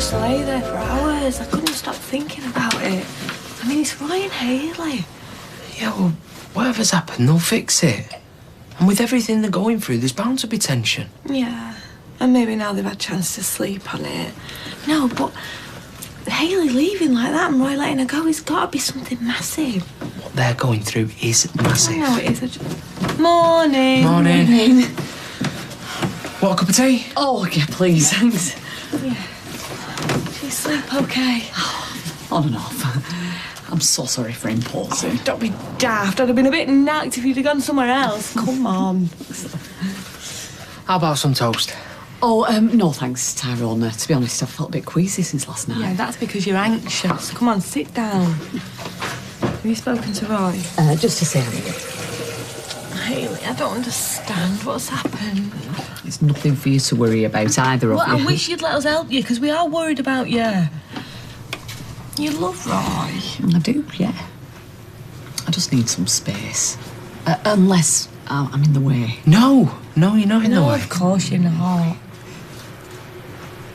just lay there for hours. I couldn't stop thinking about it. I mean, it's Roy and Hayley. Yeah, well, whatever's happened, they'll fix it. And with everything they're going through, there's bound to be tension. Yeah, and maybe now they've had a chance to sleep on it. No, but Hayley leaving like that and Roy letting her go, it's got to be something massive. What they're going through is massive. I know it is. Morning. Morning. What, a cup of tea? Oh, yeah, please, thanks. Yeah. Do you sleep okay? On and off. I'm so sorry for imposing. Don't be daft. I'd have been a bit knacked if you'd have gone somewhere else. Come on. How about some toast? Oh, no thanks, Tyrone. To be honest, I've felt a bit queasy since last night. Yeah, that's because you're anxious. Come on, sit down. Have you spoken to Roy? Just to say hello. Hayley, I don't understand what's happened. It's nothing for you to worry about, either of you. Well, I wish you'd let us help you, because we are worried about you. You love Roy. I do, yeah. I just need some space. Unless I'm in the way. No, you're not in the way. Of course you're not.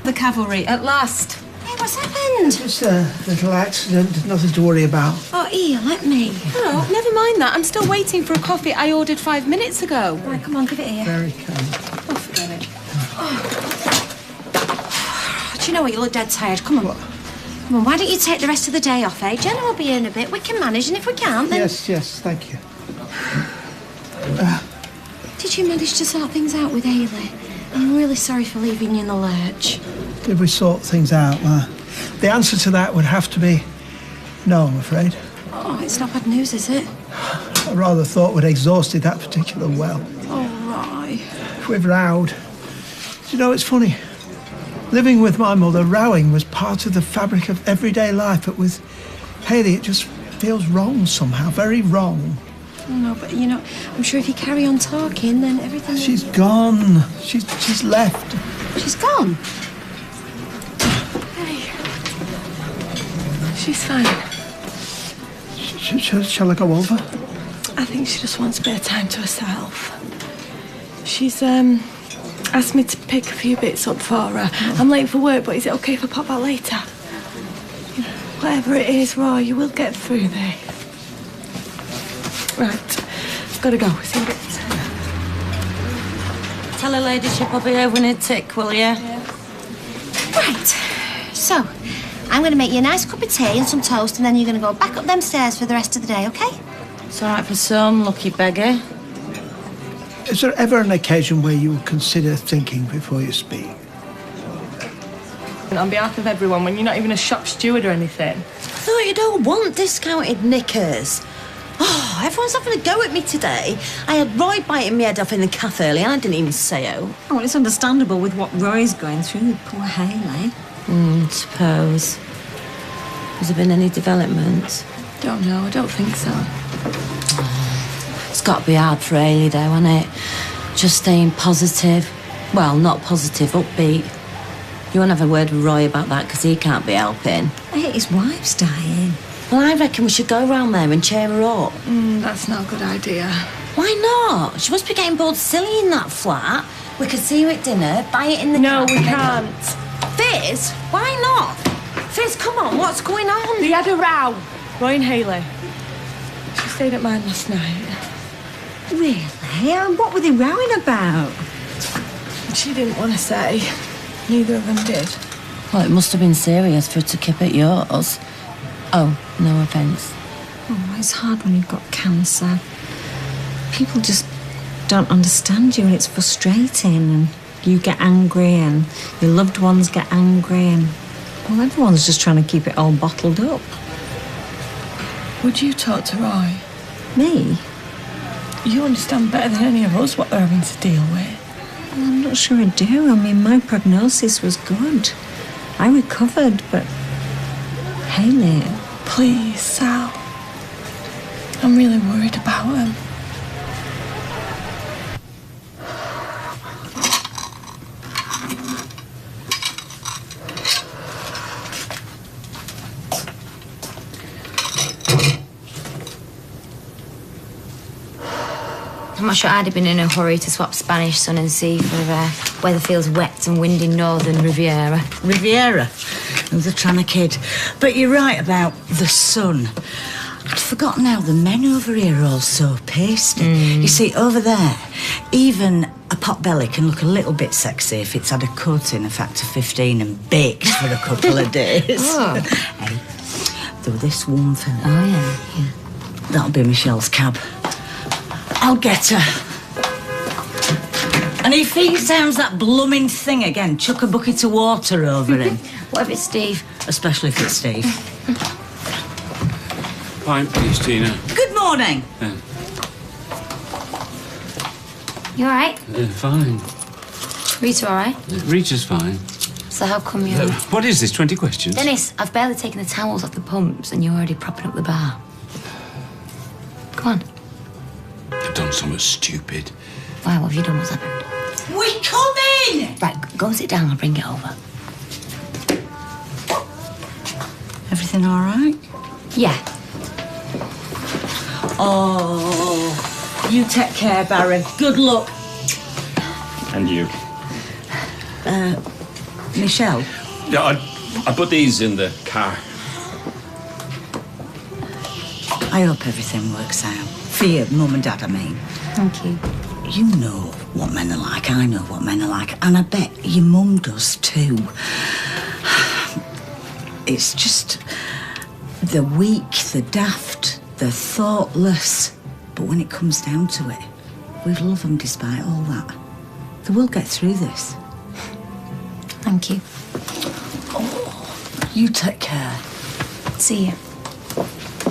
The cavalry, at last. Hey, what's happened? Just a little accident, nothing to worry about. Oh, here, let me. Oh, never mind that. I'm still waiting for a coffee I ordered 5 minutes ago. Right, come on, give it here. Very kind. Oh, forget it. Do you know what? You look dead tired. Come on. What? Come on, why don't you take the rest of the day off, eh? Jenna will be here in a bit. We can manage, and if we can't, then... Yes, thank you. Did you manage to sort things out with Hayley? I'm really sorry for leaving you in the lurch. Did we sort things out? The answer to that would have to be no, I'm afraid. Oh, it's not bad news, is it? I rather thought we'd exhausted that particular well. Oh, Roy. We've rowed. Do you know, it's funny. Living with my mother, rowing was part of the fabric of everyday life, but with Hayley, it just feels wrong somehow, very wrong. No, but, you know, I'm sure if you carry on talking, then everything... She's gone. She's left. She's gone? Hey. She's fine. Shall I go over? I think she just wants a bit of time to herself. She's, asked me to pick a few bits up for her. I'm late for work, but is it okay if I pop out later? Whatever it is, Roy, you will get through this. Right, gotta go. See you in a bit. Tell her ladyship I'll be over in a tick, will you? Yeah. Right, so I'm going to make you a nice cup of tea and some toast, and then you're going to go back up them stairs for the rest of the day, OK? It's all right for some, lucky beggar. Is there ever an occasion where you would consider thinking before you speak? And on behalf of everyone, when you're not even a shop steward or anything. I thought you don't want discounted knickers. Oh, everyone's having a go at me today. I had Roy biting my head off in the cafe earlier and I didn't even say so. Oh, well, it's understandable with what Roy's going through with poor Hayley. Suppose. Has there been any developments? Don't know, I don't think so. It's got to be hard for Hayley, though, hasn't it? Just staying positive. Well, not positive, upbeat. You won't have a word with Roy about that because he can't be helping. Hey, his wife's dying. Well, I reckon we should go round there and cheer her up. That's not a good idea. Why not? She must be getting bored silly in that flat. We could see you at dinner, buy it in the No, cab we and then- can't. Fizz? Why not? Fizz, come on, what's going on? They had a row. Roy and Hayley. She stayed at mine last night. Really? And what were they rowing about? She didn't want to say. Neither of them did. Well, it must have been serious for her to keep at yours. Oh, no offence. Oh, it's hard when you've got cancer. People just don't understand you and it's frustrating and you get angry and your loved ones get angry and, well, everyone's just trying to keep it all bottled up. Would you talk to Roy? Me? You understand better than any of us what they're having to deal with. Well, I'm not sure I do. I mean, my prognosis was good. I recovered, but Hayley... Please, Sal. I'm really worried about him. I'm not sure I'd have been in a hurry to swap Spanish sun and sea for weather feels wet and windy northern Riviera. Riviera? Another trying kid. But you're right about the sun. I'd forgotten how the men over here are all so pasty. You see, over there, even a pot belly can look a little bit sexy if it's had a coating of factor 15 and baked for a couple of days. Oh. Hey, though this one fella. Oh, yeah. That'll be Michelle's cab. I'll get her. And if he sounds that blooming thing again, chuck a bucket of water over him. What if it's Steve? Especially if it's Steve. Pint, please, Tina. Good morning. You all right? Fine. Rita all right? Rita's fine. So how come you... What is this, 20 questions? Dennis, I've barely taken the towels off the pumps and you're already propping up the bar. Go on. You've done something stupid. Why, what have you done? What's happened? We come in! Right, go and sit down, I'll bring it over. Everything all right? Yeah. Oh, you take care, Barry. Good luck. And you? Michelle? Yeah, I put these in the car. I hope everything works out. For you, Mum and Dad, I mean. Thank you. You know what men are like, I know what men are like, and I bet your mum does too. It's just they're weak, they're daft, they're thoughtless. But when it comes down to it, we love them despite all that. They will get through this. Thank you. Oh, you take care. See you.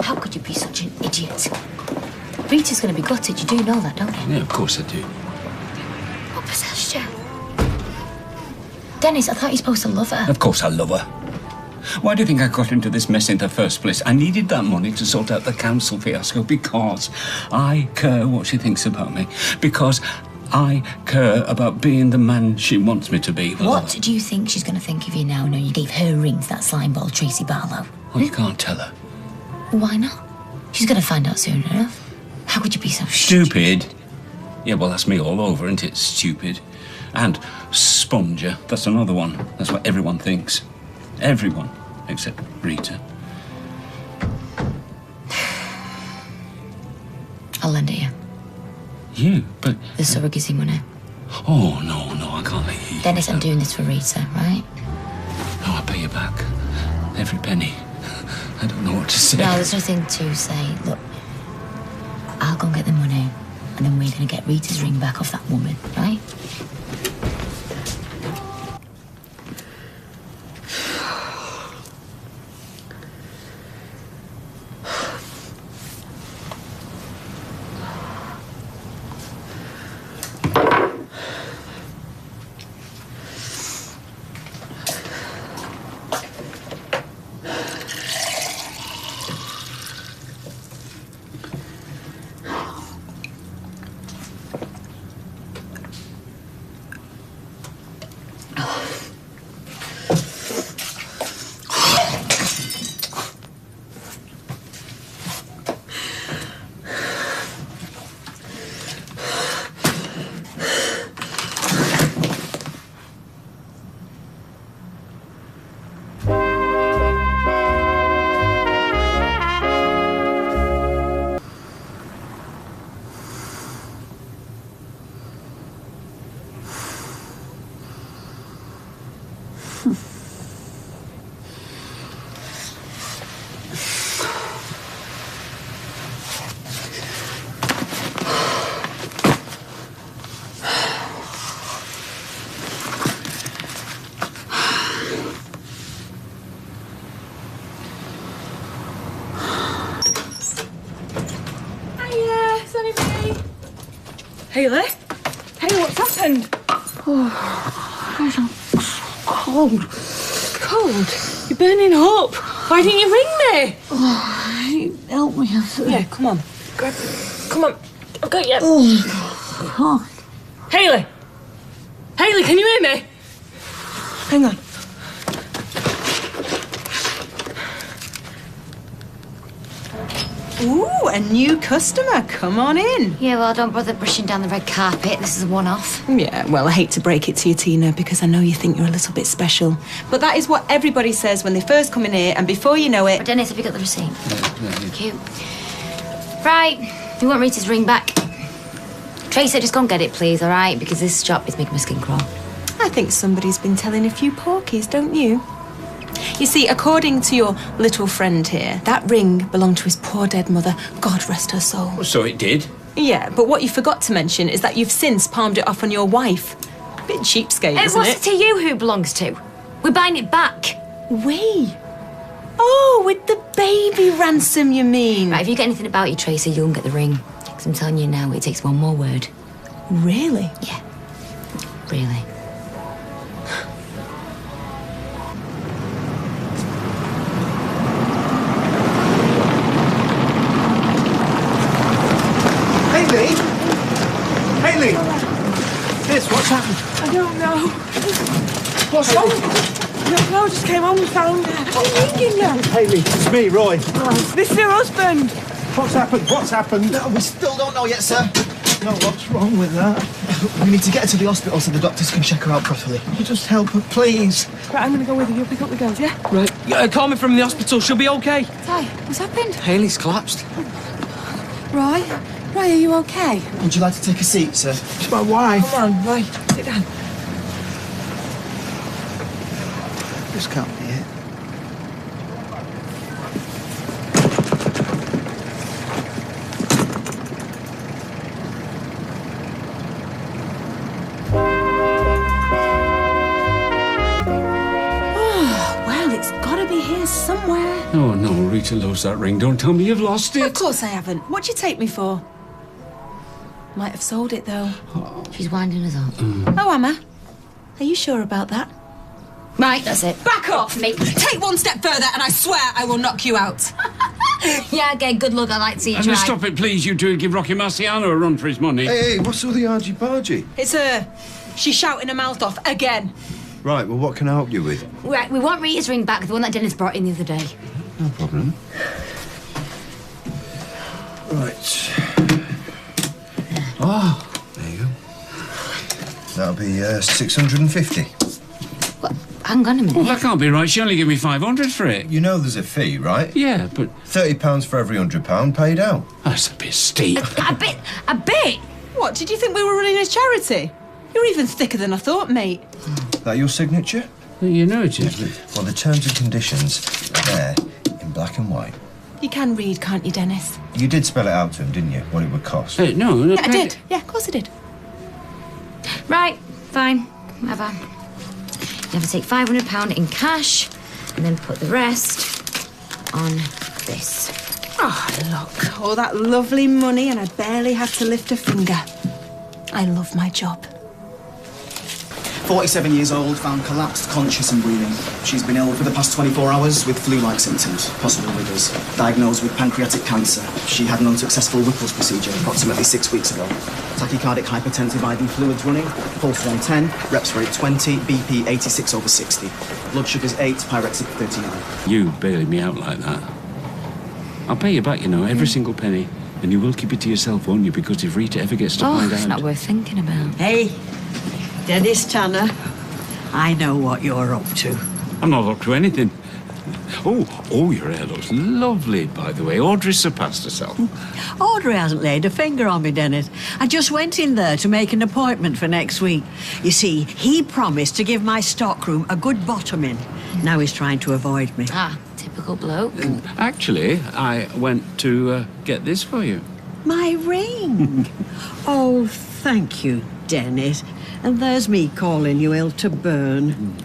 How could you be such an idiot? Rita's going to be gutted. You do know that, don't you? Yeah, of course I do. What possessed you? Dennis, I thought you were supposed to love her. Of course I love her. Why do you think I got into this mess in the first place? I needed that money to sort out the council fiasco because I care what she thinks about me. Because I care about being the man she wants me to be. What do you think she's going to think of you now knowing you gave her ring to that slime ball Tracy Barlow? Well, you can't tell her. Why not? She's going to find out soon enough. How could you be so Stupid? Yeah, well, that's me all over, isn't it? Stupid. And sponger, that's another one. That's what everyone thinks. Everyone, except Rita. I'll lend it you. You? But... The surrogacy money. Oh, no, I can't let you. Dennis, I'm doing this for Rita, right? No, I'll pay you back. Every penny. I don't know what to say. No, there's nothing to say. Look, I'll go and get the money, and then we're going to get Rita's ring back off that woman, right? Hayley? Hayley, what's happened? Oh, I'm so cold. Cold? You're burning up. Why didn't you ring me? Oh, help me. Yeah, come on. Come on. I've got you. Oh. Hayley! Hayley, can you hear me? Hang on. Ooh, a new customer. Come on in. Yeah, well, don't bother brushing down the red carpet. This is a one-off. Yeah, well, I hate to break it to you, Tina, because I know you think you're a little bit special. But that is what everybody says when they first come in here, and before you know it... But Dennis, have you got the receipt? Cute. Right, you want Rita's ring back? Tracy, just go and get it, please, all right? Because this shop is making my skin crawl. I think somebody's been telling a few porkies, don't you? You see, according to your little friend here, that ring belonged to his poor dead mother. God rest her soul. Well, so it did. Yeah, but what you forgot to mention is that you've since palmed it off on your wife. Bit cheapskate, isn't it? What's it to you who it belongs to? We're buying it back. We? Oh, with the baby ransom, you mean? Right, if you get anything about you, Tracy, you'll get the ring. Because I'm telling you now, it takes one more word. Really? Yeah. Really. Hayley! Liz, what's happened? I don't know. What's wrong? No, I just came home and found her. What are you ringing her? Hayley, it's me, Roy. This is her husband. What's happened? What's happened? No, we still don't know yet, sir. No, what's wrong with that? We need to get her to the hospital so the doctors can check her out properly. You just help her, please. Right, I'm going to go with you. You'll pick up the girls, yeah? Right. Call me from the hospital. She'll be okay. Ty, what's happened? Hayley's collapsed. Roy, are you okay? Would you like to take a seat, sir? It's my wife. Come on, Roy, sit down. This can't be it. Well, it's got to be here somewhere. Oh, no, Rita loves that ring. Don't tell me you've lost it. Of course I haven't. What'd you take me for? Might have sold it, though. She's winding us up. Oh, Emma. Are you sure about that? Right, that's it. Back off! Mate. Take one step further and I swear I will knock you out. Yeah, okay, good luck. I'd like to see you And try. stop it, please, you two. Give Rocky Marciano a run for his money. Hey, what's all the argy-bargy? It's her. She's shouting her mouth off again. Right, well, what can I help you with? Right, we want Rita's ring back, the one that Dennis brought in the other day. No problem. Right. Oh. There you go. That'll be 650. What? Hang on a minute. Well, that can't be right. She only gave me 500 for it. You know there's a fee, right? Yeah, but... £30 for every £100 paid out. That's a bit steep. A bit? What, did you think we were running a charity? You're even thicker than I thought, mate. That your signature? Well, you know it is. Well, the terms and conditions are there in black and white. You can read, can't you, Dennis? You did spell it out to him, didn't you? What it would cost? No. Yeah, I did. Yeah, of course I did. Right, fine. Whatever. You have to take £500 in cash and then put the rest on this. Oh, look. All that lovely money and I barely had to lift a finger. I love my job. 47 years old, found collapsed, conscious and breathing. She's been ill for the past 24 hours with flu-like symptoms, possible rigors. Diagnosed with pancreatic cancer. She had an unsuccessful Whipple's procedure approximately 6 weeks ago. Tachycardic hypertensive IV fluids running, pulse 110, reps rate 20, BP 86/60. Blood sugar's 8, pyrexic 39. You bailing me out like that. I'll pay you back, you know, every single penny. And you will keep it to yourself, won't you? Because if Rita ever gets to find it's out... not worth thinking about. Hey, Dennis Tanner, I know what you're up to. I'm not up to anything. Oh, your hair looks lovely, by the way. Audrey surpassed herself. Audrey hasn't laid a finger on me, Dennis. I just went in there to make an appointment for next week. You see, he promised to give my stockroom a good bottoming. Now he's trying to avoid me. Ah, typical bloke. Actually, I went to get this for you. My ring. Oh, thank you, Dennis. And there's me calling you ill to burn.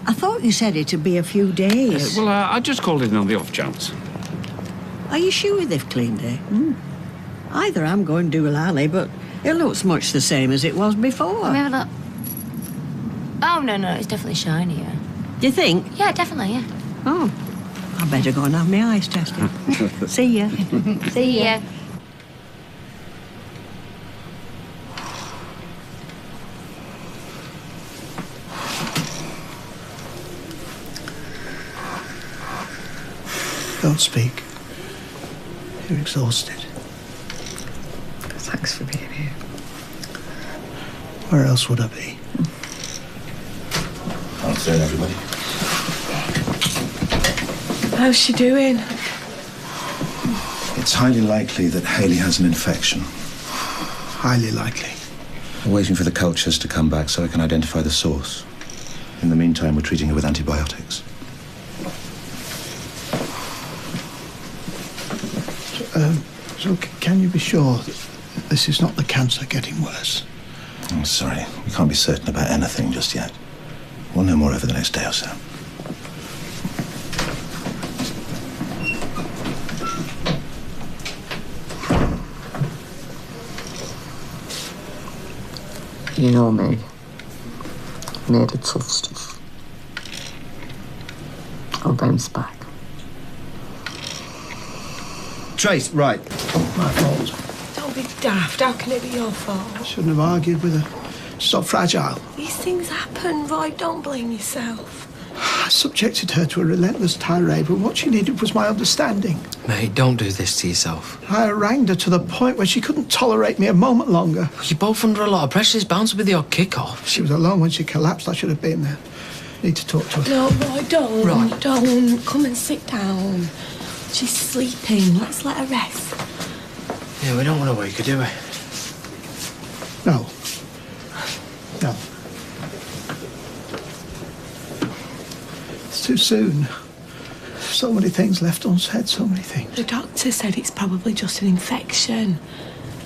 I thought you said it'd be a few days. Well, I just called in on the off chance. Are you sure they've cleaned it? Either I'm going to do a lally, but it looks much the same as it was before. Let me have a look. Oh, no, it's definitely shinier. Do you think? Yeah, definitely, yeah. Oh, I better go and have my eyes tested. See ya. See ya. Don't speak. You're exhausted. Thanks for being here. Where else would I be? Afternoon, everybody. How's she doing? It's highly likely that Hayley has an infection. Highly likely. We're waiting for the cultures to come back so I can identify the source. In the meantime, we're treating her with antibiotics. So can you be sure that this is not the cancer getting worse? I'm sorry, we can't be certain about anything just yet. We'll know more over the next day or so. You know me. Made of tough stuff. I'll bounce back. Trace, right. My fault. Don't be daft. How can it be your fault? I shouldn't have argued with her. She's so fragile. These things happen, Roy. Don't blame yourself. I subjected her to a relentless tirade, but what she needed was my understanding. Mate, don't do this to yourself. I harangued her to the point where she couldn't tolerate me a moment longer. You're both under a lot of pressure. It's bound to be the odd kick-off. She was alone when she collapsed. I should have been there. Need to talk to her. No, Roy, don't. Right. Don't. Come and sit down. She's sleeping. Let's let her rest. Yeah, we don't want to wake her, do we? No. No. It's too soon. So many things left unsaid, so many things. The doctor said it's probably just an infection.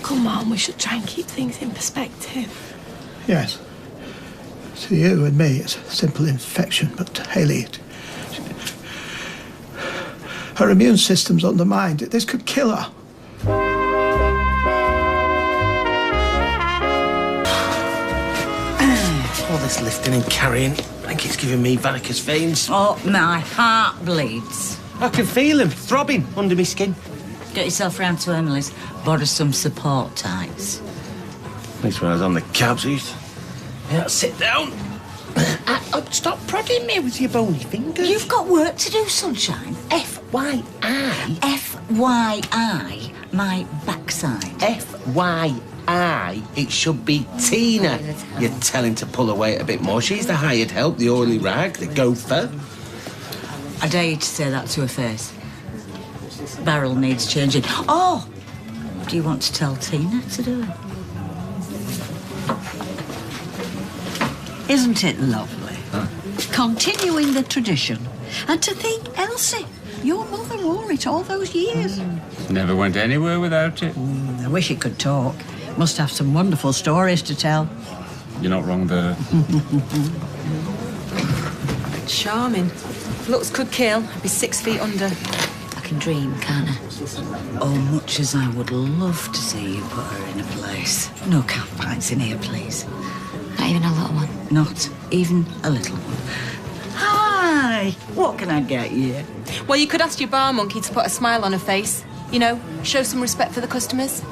Come on, we should try and keep things in perspective. Yes. To you and me, it's a simple infection, but to Hayley, her immune system's undermined. This could kill her. All this lifting and carrying, I think it's giving me varicose veins. Oh, my heart bleeds. I can feel him throbbing under my skin. Get yourself round to Emily's. Borrow some support tights. At least when I was on the cabs, yeah, sit down. Stop prodding me with your bony fingers. You've got work to do, sunshine. F-Y-I? F-Y-I, my backside. F-Y-I? It should be Tina. You're telling to pull her weight a bit more. She's the hired help, the oily rag, the gopher. I dare you to say that to her face. Barrel needs changing. Oh! Do you want to tell Tina to do it? Isn't it lovely? Continuing the tradition. And to think, Elsie, your mother wore it all those years. Never went anywhere without it. I wish it could talk. Must have some wonderful stories to tell. You're not wrong there. Charming. Looks could kill. I'd be 6 feet under. I can dream, can't I? Oh, much as I would love to see you put her in a place. No campfights in here, please. Not even a little one. Not even a little one. Hi! What can I get you? Well, you could ask your bar monkey to put a smile on her face. You know, show some respect for the customers.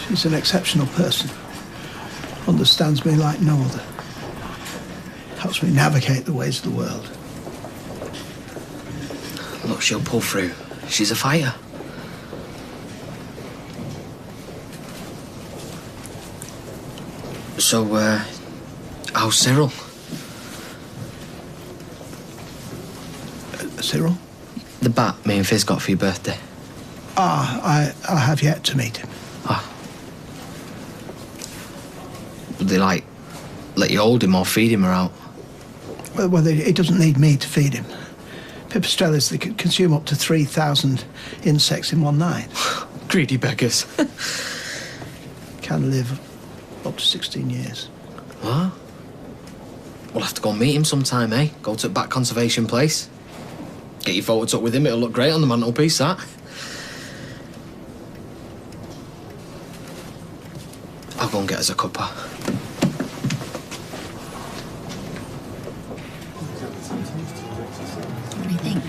She's an exceptional person. Understands me like no other. Helps me navigate the ways of the world. Look, she'll pull through. She's a fighter. So, how's Cyril? Cyril? The bat me and Fizz got for your birthday. I have yet to meet him. Would they, like, let you hold him or feed him or out? Well, he doesn't need me to feed him. Pipistrelles, they can consume up to 3,000 insects in one night. Greedy beggars. Can live up to 16 years. What? We'll have to go meet him sometime, eh? Go to a bat conservation place. Get your photo took with him, it'll look great on the mantelpiece, that. I'll go and get us a cuppa. What do you think?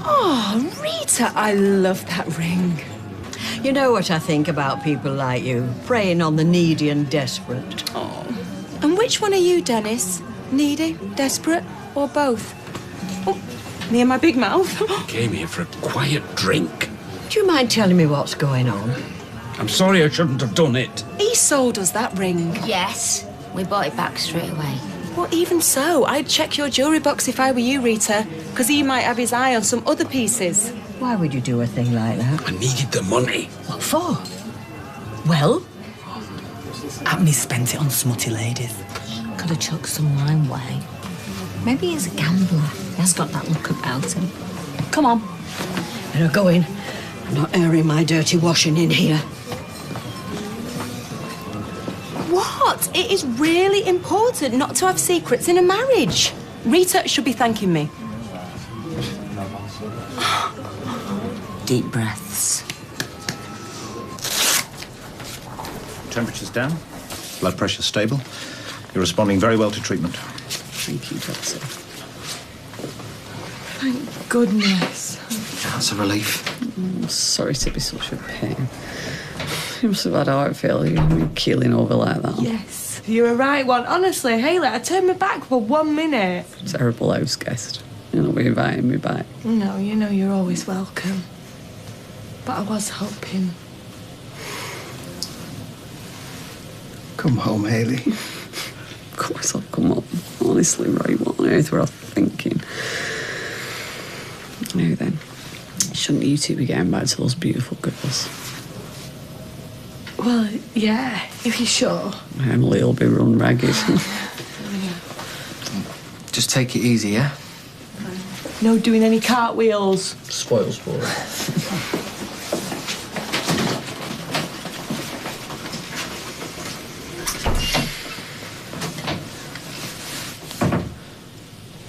Oh, Rita, I love that ring. You know what I think about people like you, preying on the needy and desperate. Oh. And which one are you, Dennis? Needy, desperate, or both? Oh, Me and my big mouth. Came here for a quiet drink. Do you mind telling me what's going on? I'm sorry I shouldn't have done it. He sold us that ring. Yes, we bought it back straight away. Well, even so, I'd check your jewellery box if I were you, Rita, because he might have his eye on some other pieces. Why would you do a thing like that? I needed the money. What for? Well? Happily spent it on smutty ladies. Could have chucked some wine away. Maybe he's a gambler. He has got that look about him. Come on. Better go in. I'm not airing my dirty washing in here. What? It is really important not to have secrets in a marriage. Rita should be thanking me. Deep breaths. Temperature's down. Blood pressure stable. You're responding very well to treatment. Thank you, Doctor. Thank goodness. That's a relief. I'm sorry to be such a pain. You must have had a heart failure, keeling over like that. Yes, you're a right one. Honestly, Hayley, I turned my back for 1 minute. Terrible house guest. You're not inviting me back. No, you know you're always welcome. But I was hoping. Come home, Hayley. Of course I'll come up. Honestly, Roy, what on earth were I thinking? Now then, shouldn't you two be getting back to those beautiful girls? Well, yeah, if you're sure. Emily will be run ragged. Just take it easy, yeah? No doing any cartwheels. Spoils for it.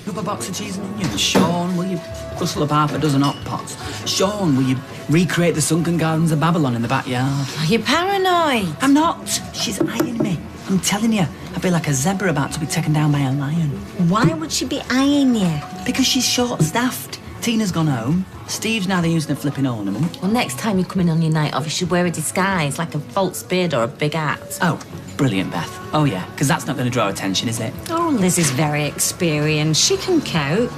Another box of cheese and onions. Sean, will you rustle up half a dozen hot pots? Sean, will you recreate the sunken gardens of Babylon in the backyard? Are you paranoid? I'm not. She's eyeing me. I'm telling you, I'd be like a zebra about to be taken down by a lion. Why would she be eyeing you? Because she's short-staffed. Tina's gone home. Steve's now they're using a flipping ornament. Well, next time you come in on your night off, you should wear a disguise, like a false beard or a big hat. Oh, brilliant, Beth. Oh, yeah, because that's not going to draw attention, is it? Oh, Liz is very experienced. She can cope.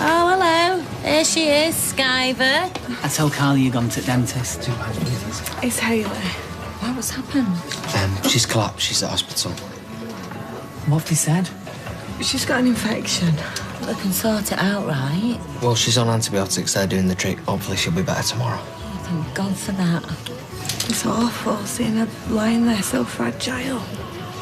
Oh, hello. There she is, Skyver. I told Carla you're gone to the dentist. It's Hayley. What's happened? She's collapsed. She's at hospital. What have they said? She's got an infection. They can sort it out, right? Well, she's on antibiotics. They're doing the trick. Hopefully she'll be better tomorrow. Oh, thank God for that. It's awful seeing her lying there so fragile.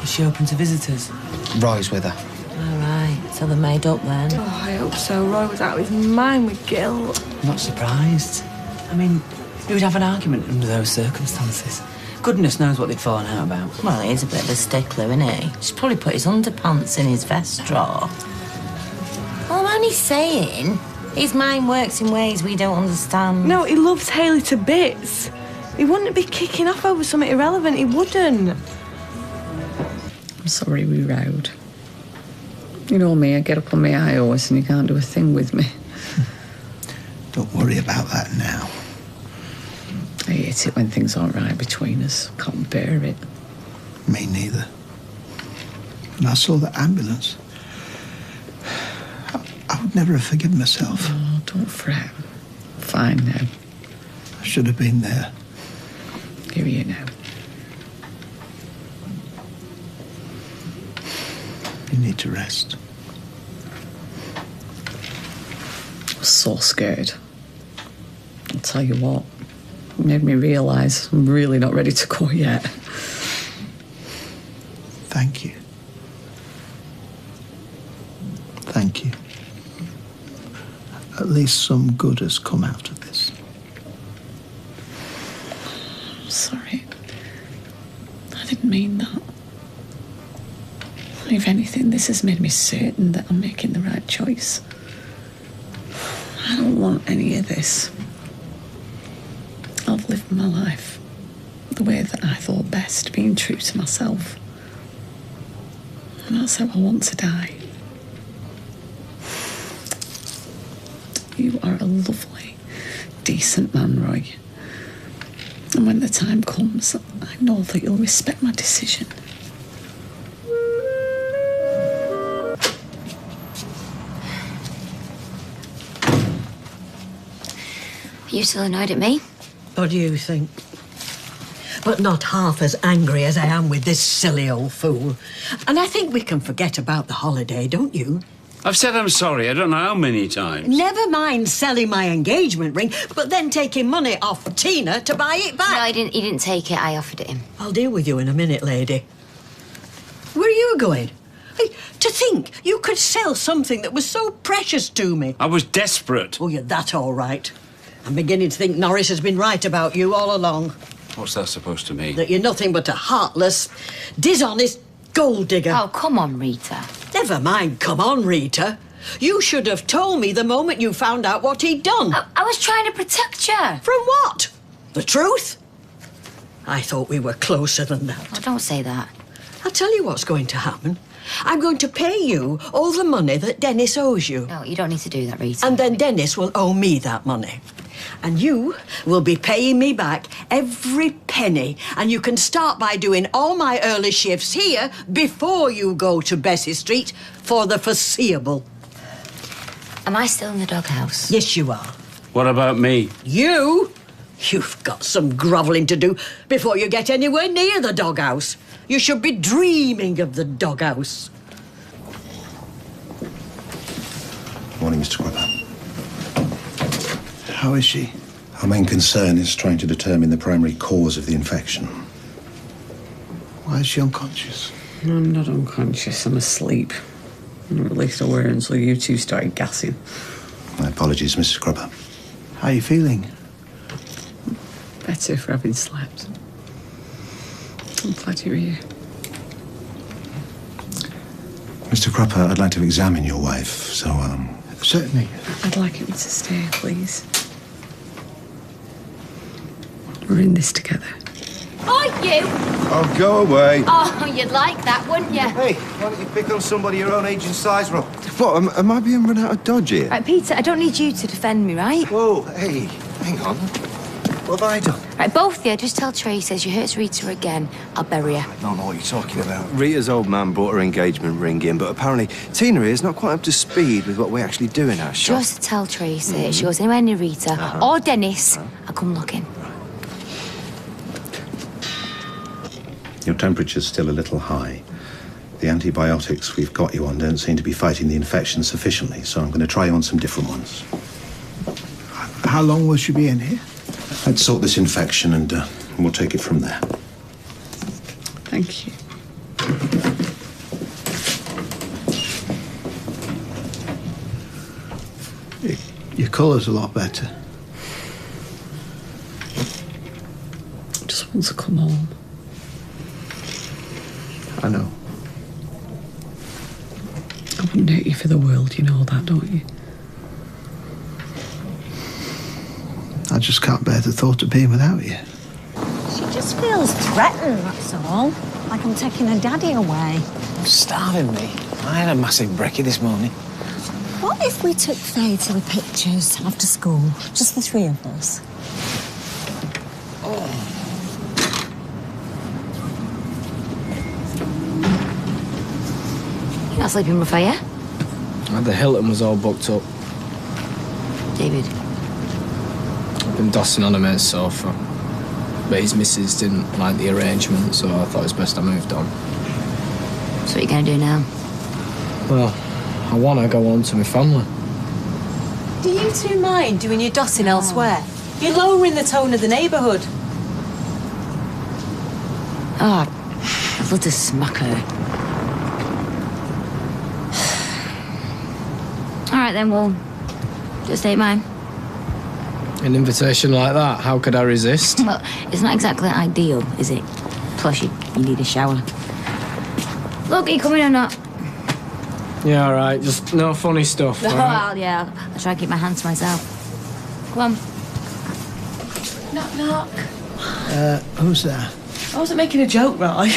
Is she open to visitors? Roy's with her. All right, so they're made up then. Oh, I hope so. Roy was out of his mind with guilt. I'm not surprised. I mean, who would have an argument under those circumstances? Goodness knows what they'd fallen out about. Well, he's a bit of a stickler, isn't he? She's probably put his underpants in his vest drawer. Well, I'm only saying, his mind works in ways we don't understand. No, he loves Hayley to bits. He wouldn't be kicking off over something irrelevant. He wouldn't. I'm sorry we rowed. You know me, I get up on my high horse and you can't do a thing with me. Don't worry about that now. I hate it when things aren't right between us. Can't bear it. Me neither. When I saw the ambulance, I would never have forgiven myself. Oh, don't fret. Fine now. I should have been there. Here you now. You need to rest. I was so scared. I'll tell you what. It made me realise I'm really not ready to go yet. Thank you. Thank you. At least some good has come out of this. I'm sorry. I didn't mean that. If anything, this has made me certain that I'm making the right choice. I don't want any of this. I've lived my life the way that I thought best, being true to myself. And that's how I want to die. You are a lovely, decent man, Roy. And when the time comes, I know that you'll respect my decision. Are you still annoyed at me? What do you think? But not half as angry as I am with this silly old fool. And I think we can forget about the holiday, don't you? I've said I'm sorry, I don't know how many times. Never mind selling my engagement ring, but then taking money off Tina to buy it back. No, he didn't take it. I offered it him. I'll deal with you in a minute, lady. Where are you going? Hey, to think you could sell something that was so precious to me. I was desperate. Oh, you're that all right. I'm beginning to think Norris has been right about you all along. What's that supposed to mean? That you're nothing but a heartless, dishonest gold digger. Oh, come on, Rita. Never mind, come on, Rita. You should have told me the moment you found out what he'd done. I was trying to protect you. From what? The truth? I thought we were closer than that. Oh, don't say that. I'll tell you what's going to happen. I'm going to pay you all the money that Dennis owes you. No, you don't need to do that, Rita. And then Dennis will owe me that money. And you will be paying me back every penny. And you can start by doing all my early shifts here before you go to Bessie Street for the foreseeable. Am I still in the doghouse? Yes, you are. What about me? You? You've got some grovelling to do before you get anywhere near the doghouse. You should be dreaming of the doghouse. Morning, Mr. Corrie. How is she? Our main concern is trying to determine the primary cause of the infection. Why is she unconscious? I'm not unconscious, I'm asleep. Or at least I were until you two started gassing. My apologies, Mrs. Corrie. How are you feeling? Better for having slept. I'm glad you're here. Mr. Corrie, I'd like to examine your wife, so, Certainly. I'd like you to stay, please. We're in this together. Oh, you! Oh, go away. Oh, you'd like that, wouldn't you? Hey, why don't you pick on somebody your own age and size, Rob? What, am I being run out of dodge here? Right, Peter, I don't need you to defend me, right? Whoa, hey, hang on. What have I done? Right, both of you, just tell Tracy she hurts Rita again, I'll bury her. I don't know what you're talking about. Rita's old man brought her engagement ring in, but apparently Tina here's not quite up to speed with what we actually do in our shop. Just tell Tracy if she goes anywhere near Rita or Dennis, I'll come looking. your temperature's still a little high. The antibiotics we've got you on don't seem to be fighting the infection sufficiently, so I'm going to try you on some different ones. How long will she be in here? Let's sort this infection and we'll take it from there. Thank you. Your colour's a lot better. I just want to come home. I know. I wouldn't hurt you for the world, you know that, don't you? I just can't bear the thought of being without you. She just feels threatened, that's all. Like I'm taking her daddy away. Starving me. I had a massive brekkie this morning. What if we took Faye to the pictures after school? Just the three of us. You're not sleeping rough, are you? The Hilton was all booked up. David. I've been dossing on a mate's sofa. But his missus didn't like the arrangement, so I thought it was best I moved on. So what are you going to do now? Well, I want to go home to my family. Do you two mind doing your dossing elsewhere? You're lowering the tone of the neighbourhood. Oh, I'd love to smack her. All right, then, we'll just take mine. An invitation like that, how could I resist? Well, it's not exactly ideal, is it? Plus, you need a shower. Look, are you coming or not? Yeah, all right, just no funny stuff. Oh, all right? well, yeah, I'll try to keep my hands to myself. Come on. Knock, knock. Who's there? I wasn't making a joke, Roy.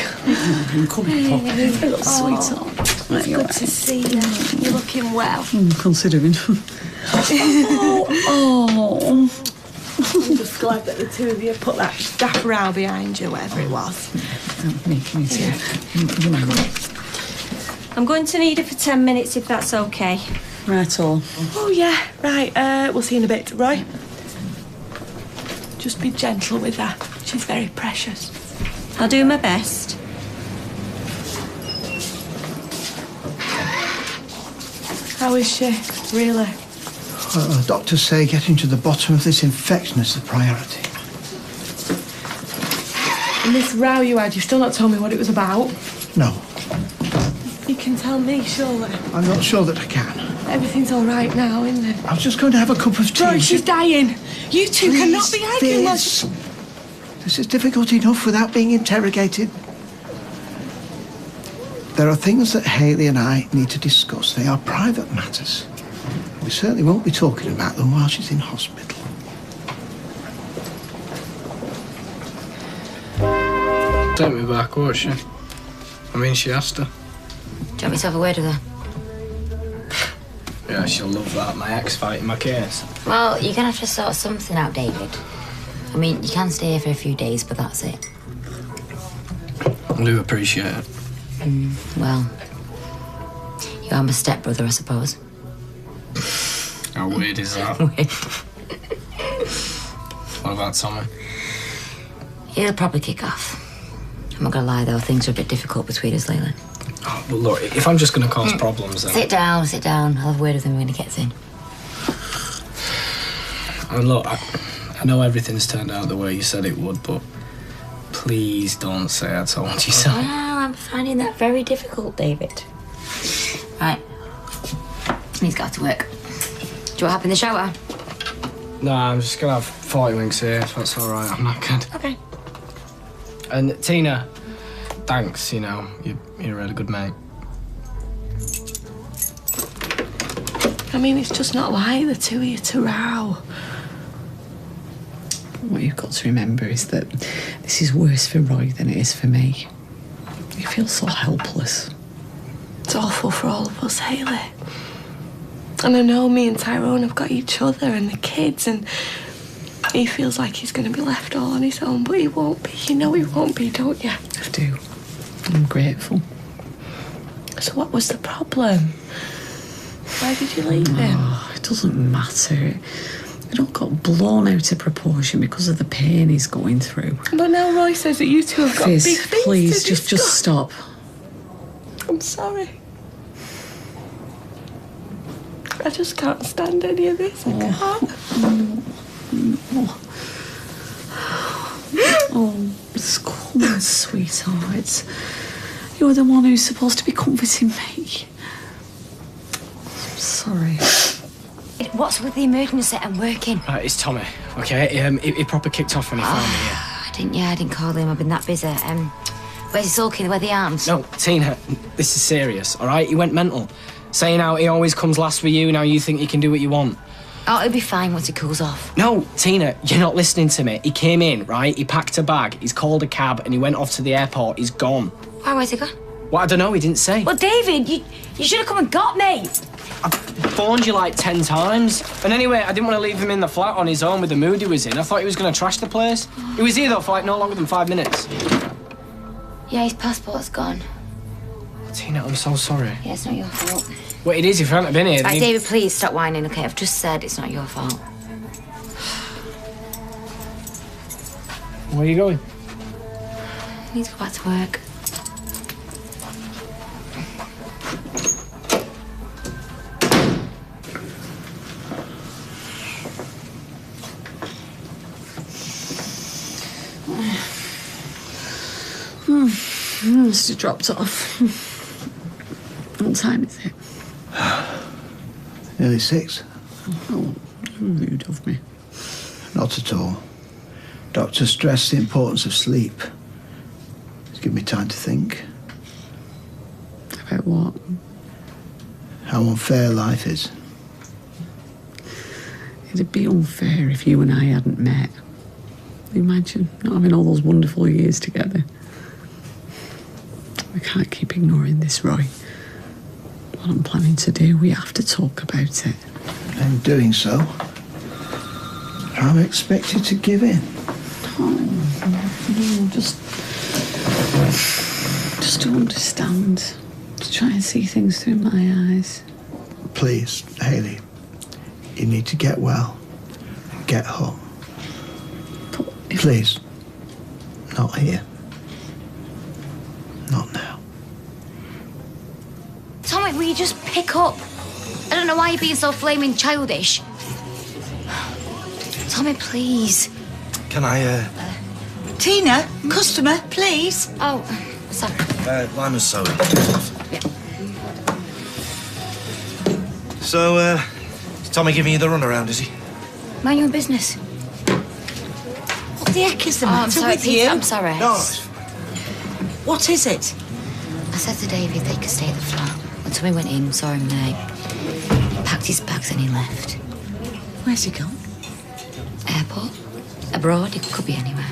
Come here, little sweetheart. It's good to see you. You're looking well. Considering. I'm just glad that the two of you put that daft row behind you, whatever it was. Me too. I'm going to need her for 10 minutes if that's okay. Right, all. Oh, yeah, right. We'll see you in a bit. Roy? Just be gentle with her. She's very precious. I'll do my best. How is she, really? Well, the doctors say getting to the bottom of this infection is the priority. And this row you had, you've still not told me what it was about. No, You can tell me, surely. I'm not sure that I can. Everything's all right now, isn't it? I was just going to have a cup of tea. Roy, she's dying. You two cannot be arguing like... This is difficult enough without being interrogated. There are things that Hayley and I need to discuss. They are private matters. We certainly won't be talking about them while she's in hospital. Take me back, won't she? I mean, she has to. Do you want me to have a word with her? Yeah, she'll love that. My ex fighting my case. Well, you're gonna have to sort something out, David. I mean, you can stay here for a few days, but that's it. I do appreciate it. Well, you are my stepbrother, I suppose. How weird is that? What about Tommy? He'll probably kick off. I'm not gonna lie, though, things are a bit difficult between us lately. Oh, well, look, if I'm just gonna cause problems, then... Sit down. I'll have a word with him when he gets in. And look, I know everything's turned out the way you said it would, but please don't say I told you so. Well, I'm finding that very difficult, David. Right. He's got to work. Do you want help in the shower? No, I'm just gonna have 40 winks here, if that's all right. I'm knackered. Okay. And Tina, thanks, you know, you're a really good mate. I mean, it's just not like the two of you to row. What you've got to remember is that this is worse for Roy than it is for me. You feel so helpless. It's awful for all of us, Hayley. And I know me and Tyrone have got each other and the kids, and he feels like he's going to be left all on his own, but he won't be. You know he won't be, don't you? I do. I'm grateful. So what was the problem? Why did you leave him? Oh, it doesn't matter. It all got blown out of proportion because of the pain he's going through. But now Roy says that you two have got Fizz, big things please, to just discuss. stop. I'm sorry. I just can't stand any of this. I can't. Oh, just come on, sweetheart. You're the one who's supposed to be comforting me. I'm sorry. What's with the emergency and working? Right, it's Tommy, okay? He proper kicked off when he found me here. I didn't call him. I've been that busy. Where's he sulking? Where are the arms? No, Tina, this is serious, all right? He went mental. Saying how he always comes last with you, now you think you can do what you want. Oh, it'll be fine once he cools off. No, Tina, you're not listening to me. He came in, right? He packed a bag, he's called a cab, and he went off to the airport. He's gone. Where's he gone? Well, I don't know, he didn't say. Well, David, you should have come and got me. I phoned you like 10 times. And anyway, I didn't want to leave him in the flat on his own with the mood he was in. I thought he was going to trash the place. He was here, though, for like no longer than 5 minutes. Yeah, his passport's gone. Tina, I'm so sorry. Yeah, it's not your fault. Well, it is if you hadn't been here. Right, David, please stop whining, okay? I've just said it's not your fault. Where are you going? I need to go back to work. Must have dropped off. What time is it? Nearly 6. Oh, rude of me. Not at all. Doctor stressed the importance of sleep. It's given me time to think. About what? How unfair life is. It'd be unfair if you and I hadn't met. Imagine not having all those wonderful years together. We can't keep ignoring this, Roy. What I'm planning to do, we have to talk about it. And doing so, I'm expected to give in. Oh, no, just to understand. To try and see things through my eyes. Please, Hayley, you need to get well and get home. But Please. Not here. Not now. Tommy, will you just pick up? I don't know why you're being so flaming childish. Tommy, please. Can I, Tina, customer, please. Oh, sorry. lime and soda. So, is Tommy giving you the runaround, is he? Mind your own business. What the heck is the matter I'm sorry, with Peter, you? I'm sorry. No. What is it? I said to David they could stay at the flat. When Tommy went in, saw him there, he packed his bags and he left. Where's he gone? Airport. Abroad, it could be anywhere.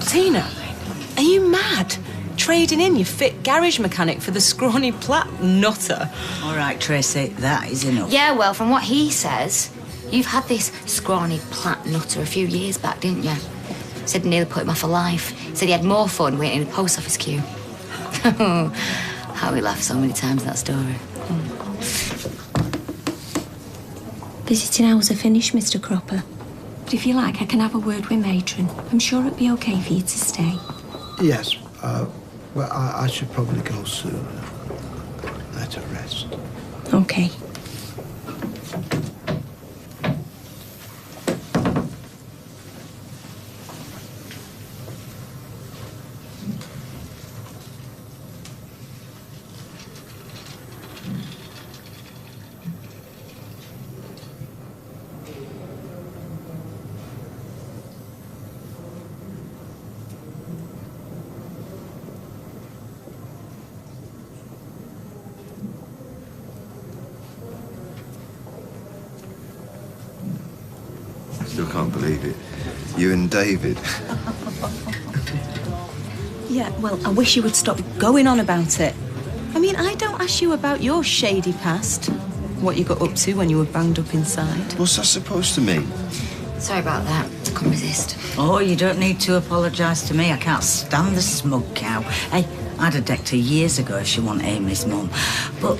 Tina, are you mad? Trading in your fit garage mechanic for the scrawny Platt nutter. All right, Tracy, that is enough. Yeah, well, from what he says, you've had this scrawny Platt nutter a few years back, didn't you? Said nearly put him off for life. Said he had more fun waiting in the post office queue. How we laughed so many times at that story. Visiting hours are finished, Mr. Cropper. But if you like, I can have a word with Matron. I'm sure it'd be okay for you to stay. Yes, well, I should probably go soon. Let her rest. Okay. Still can't believe it. You and David. Yeah, well, I wish you would stop going on about it. I mean, I don't ask you about your shady past. What you got up to when you were banged up inside. What's that supposed to mean? Sorry about that. I couldn't resist. Oh, you don't need to apologise to me. I can't stand the smug cow. Hey, I'd have decked her years ago if she wasn't Amy's mum. But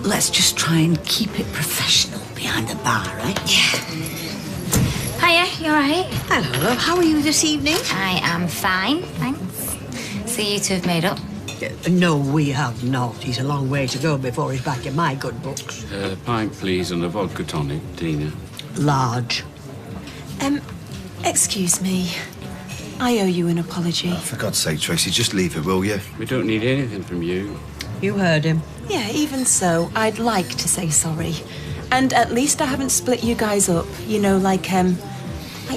let's just try and keep it professional behind the bar, right? Yeah. Hiya, you all right? Hello, love. How are you this evening? I am fine, thanks. See you two have made up. No, we have not. He's a long way to go before he's back in my good books. Pint, please, and a vodka tonic, Tina. Large. Excuse me. I owe you an apology. Oh, for God's sake, Tracy, just leave it, will you? We don't need anything from you. You heard him. Yeah, even so, I'd like to say sorry. And at least I haven't split you guys up, you know, like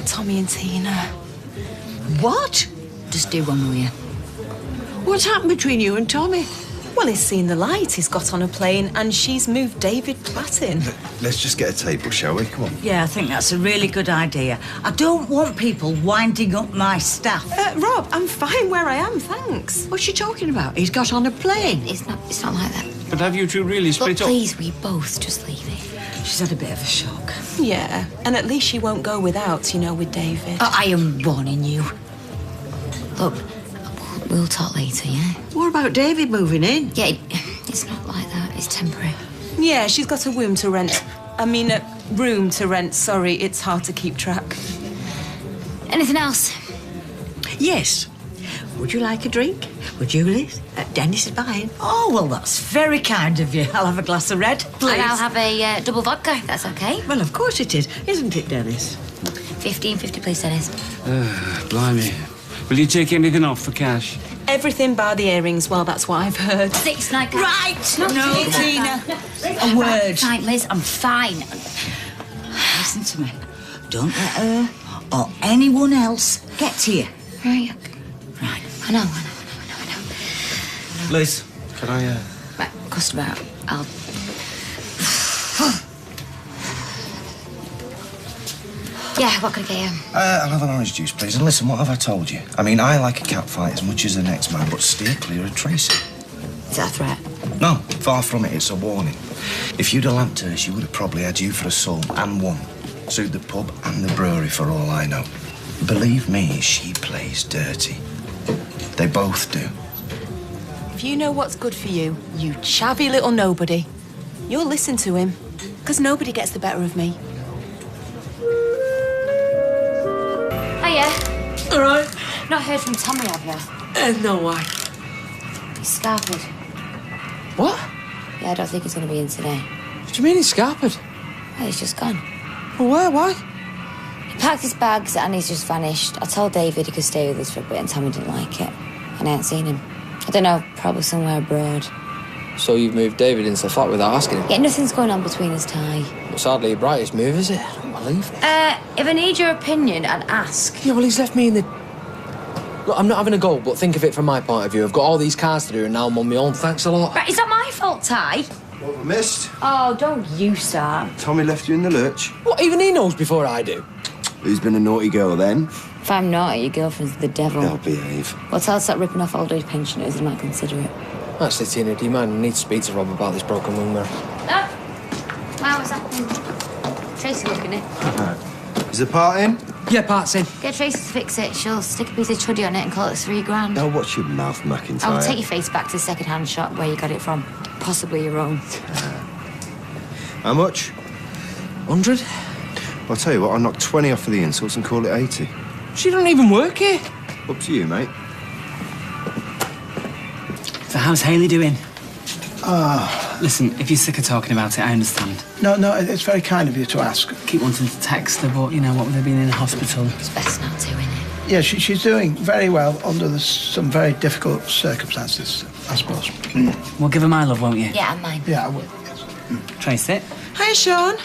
Tommy and Tina. What? Just do one, will you? What's happened between you and Tommy? Well, he's seen the light, he's got on a plane, and she's moved David Platt in. Let's just get a table, shall we? Come on. Yeah, I think that's a really good idea. I don't want people winding up my staff. Rob, I'm fine where I am, thanks. What's she talking about? He's got on a plane. It's not like that. But have you two really split up? Please, we both just leave it. She's had a bit of a shock. Yeah, and at least she won't go without, you know, with David. Oh, I am warning you. Look, we'll talk later, yeah? What about David moving in? Yeah, it's not like that. It's temporary. Yeah, she's got a room to rent. I mean, a room to rent. Sorry, it's hard to keep track. Anything else? Yes. Would you like a drink? Would you, Liz? Dennis is buying. Oh, well, that's very kind of you. I'll have a glass of red, please. And I'll have a double vodka, if that's okay. Well, of course it is. Isn't it, Dennis? 15.50, please, Dennis. Blimey. Will you take anything off for cash? Everything bar the earrings. Well, that's what I've heard. 6 like Right! No, Tina. A word. Fine, Liz, I'm fine. Listen to me. Don't let her or anyone else get to you. Right. Right. I know. Liz, can I, Right, customer, I'll... Yeah, what can I get you? I'll have an orange juice, please. And listen, what have I told you? I mean, I like a cat fight as much as the next man, but steer clear of Tracy. Is that a threat? No, far from it. It's a warning. If you'd have lamped her, she would have probably had you for assault and won. Sued the pub and the brewery for all I know. Believe me, she plays dirty. They both do. If you know what's good for you, you chavvy little nobody, you'll listen to him, because nobody gets the better of me. Hiya. All right. Not heard from Tommy, have you? No, why? He's scarpered. What? Yeah, I don't think he's going to be in today. What do you mean he's scarpered? Well, he's just gone. Well, where? Why? He packed his bags and he's just vanished. I told David he could stay with us for a bit and Tommy didn't like it. And I ain't seen him. I don't know, probably somewhere abroad. So you've moved David into the flat without asking him? Yeah, nothing's going on between us, Ty. It's hardly your brightest move, is it? I don't believe it. If I need your opinion, I'd ask. Yeah, well, he's left me in the... Look, I'm not having a go, but think of it from my point of view. I've got all these cars to do and now I'm on my own. Thanks a lot. Right, it's not my fault, Ty. What have I missed? Oh, don't you start. Tommy left you in the lurch. What, even he knows before I do? Who's been a naughty girl then? If I'm naughty, your girlfriend's the devil. I'll behave. Well, tell her to stop ripping off old age pensioners and might consider it. Actually, Tina, do you mind? I need to speak to Rob about this broken wing mirror. Oh! Wow, what's happening? Tracy looking it. Is the part in? Yeah, part's in. Get Tracy to fix it. She'll stick a piece of chuddy on it and call it $3,000. Now, watch your mouth, McIntyre. I'll take your face back to the second-hand shop where you got it from. Possibly your own. How much? 100? I'll tell you what, I'll knock 20 off for the insults and call it 80. She don't even work here. Up to you, mate. So how's Hayley doing? Ah. Listen, if you're sick of talking about it, I understand. No, it's very kind of you to ask. Keep wanting to text her, but, you know, what with her being in a hospital? It's best not to, innit? Yeah, she's doing very well under some very difficult circumstances, I suppose. Well, give her my love, won't you? Yeah, and mine. Yeah, I will, yes. Trace it. Hiya, Sean.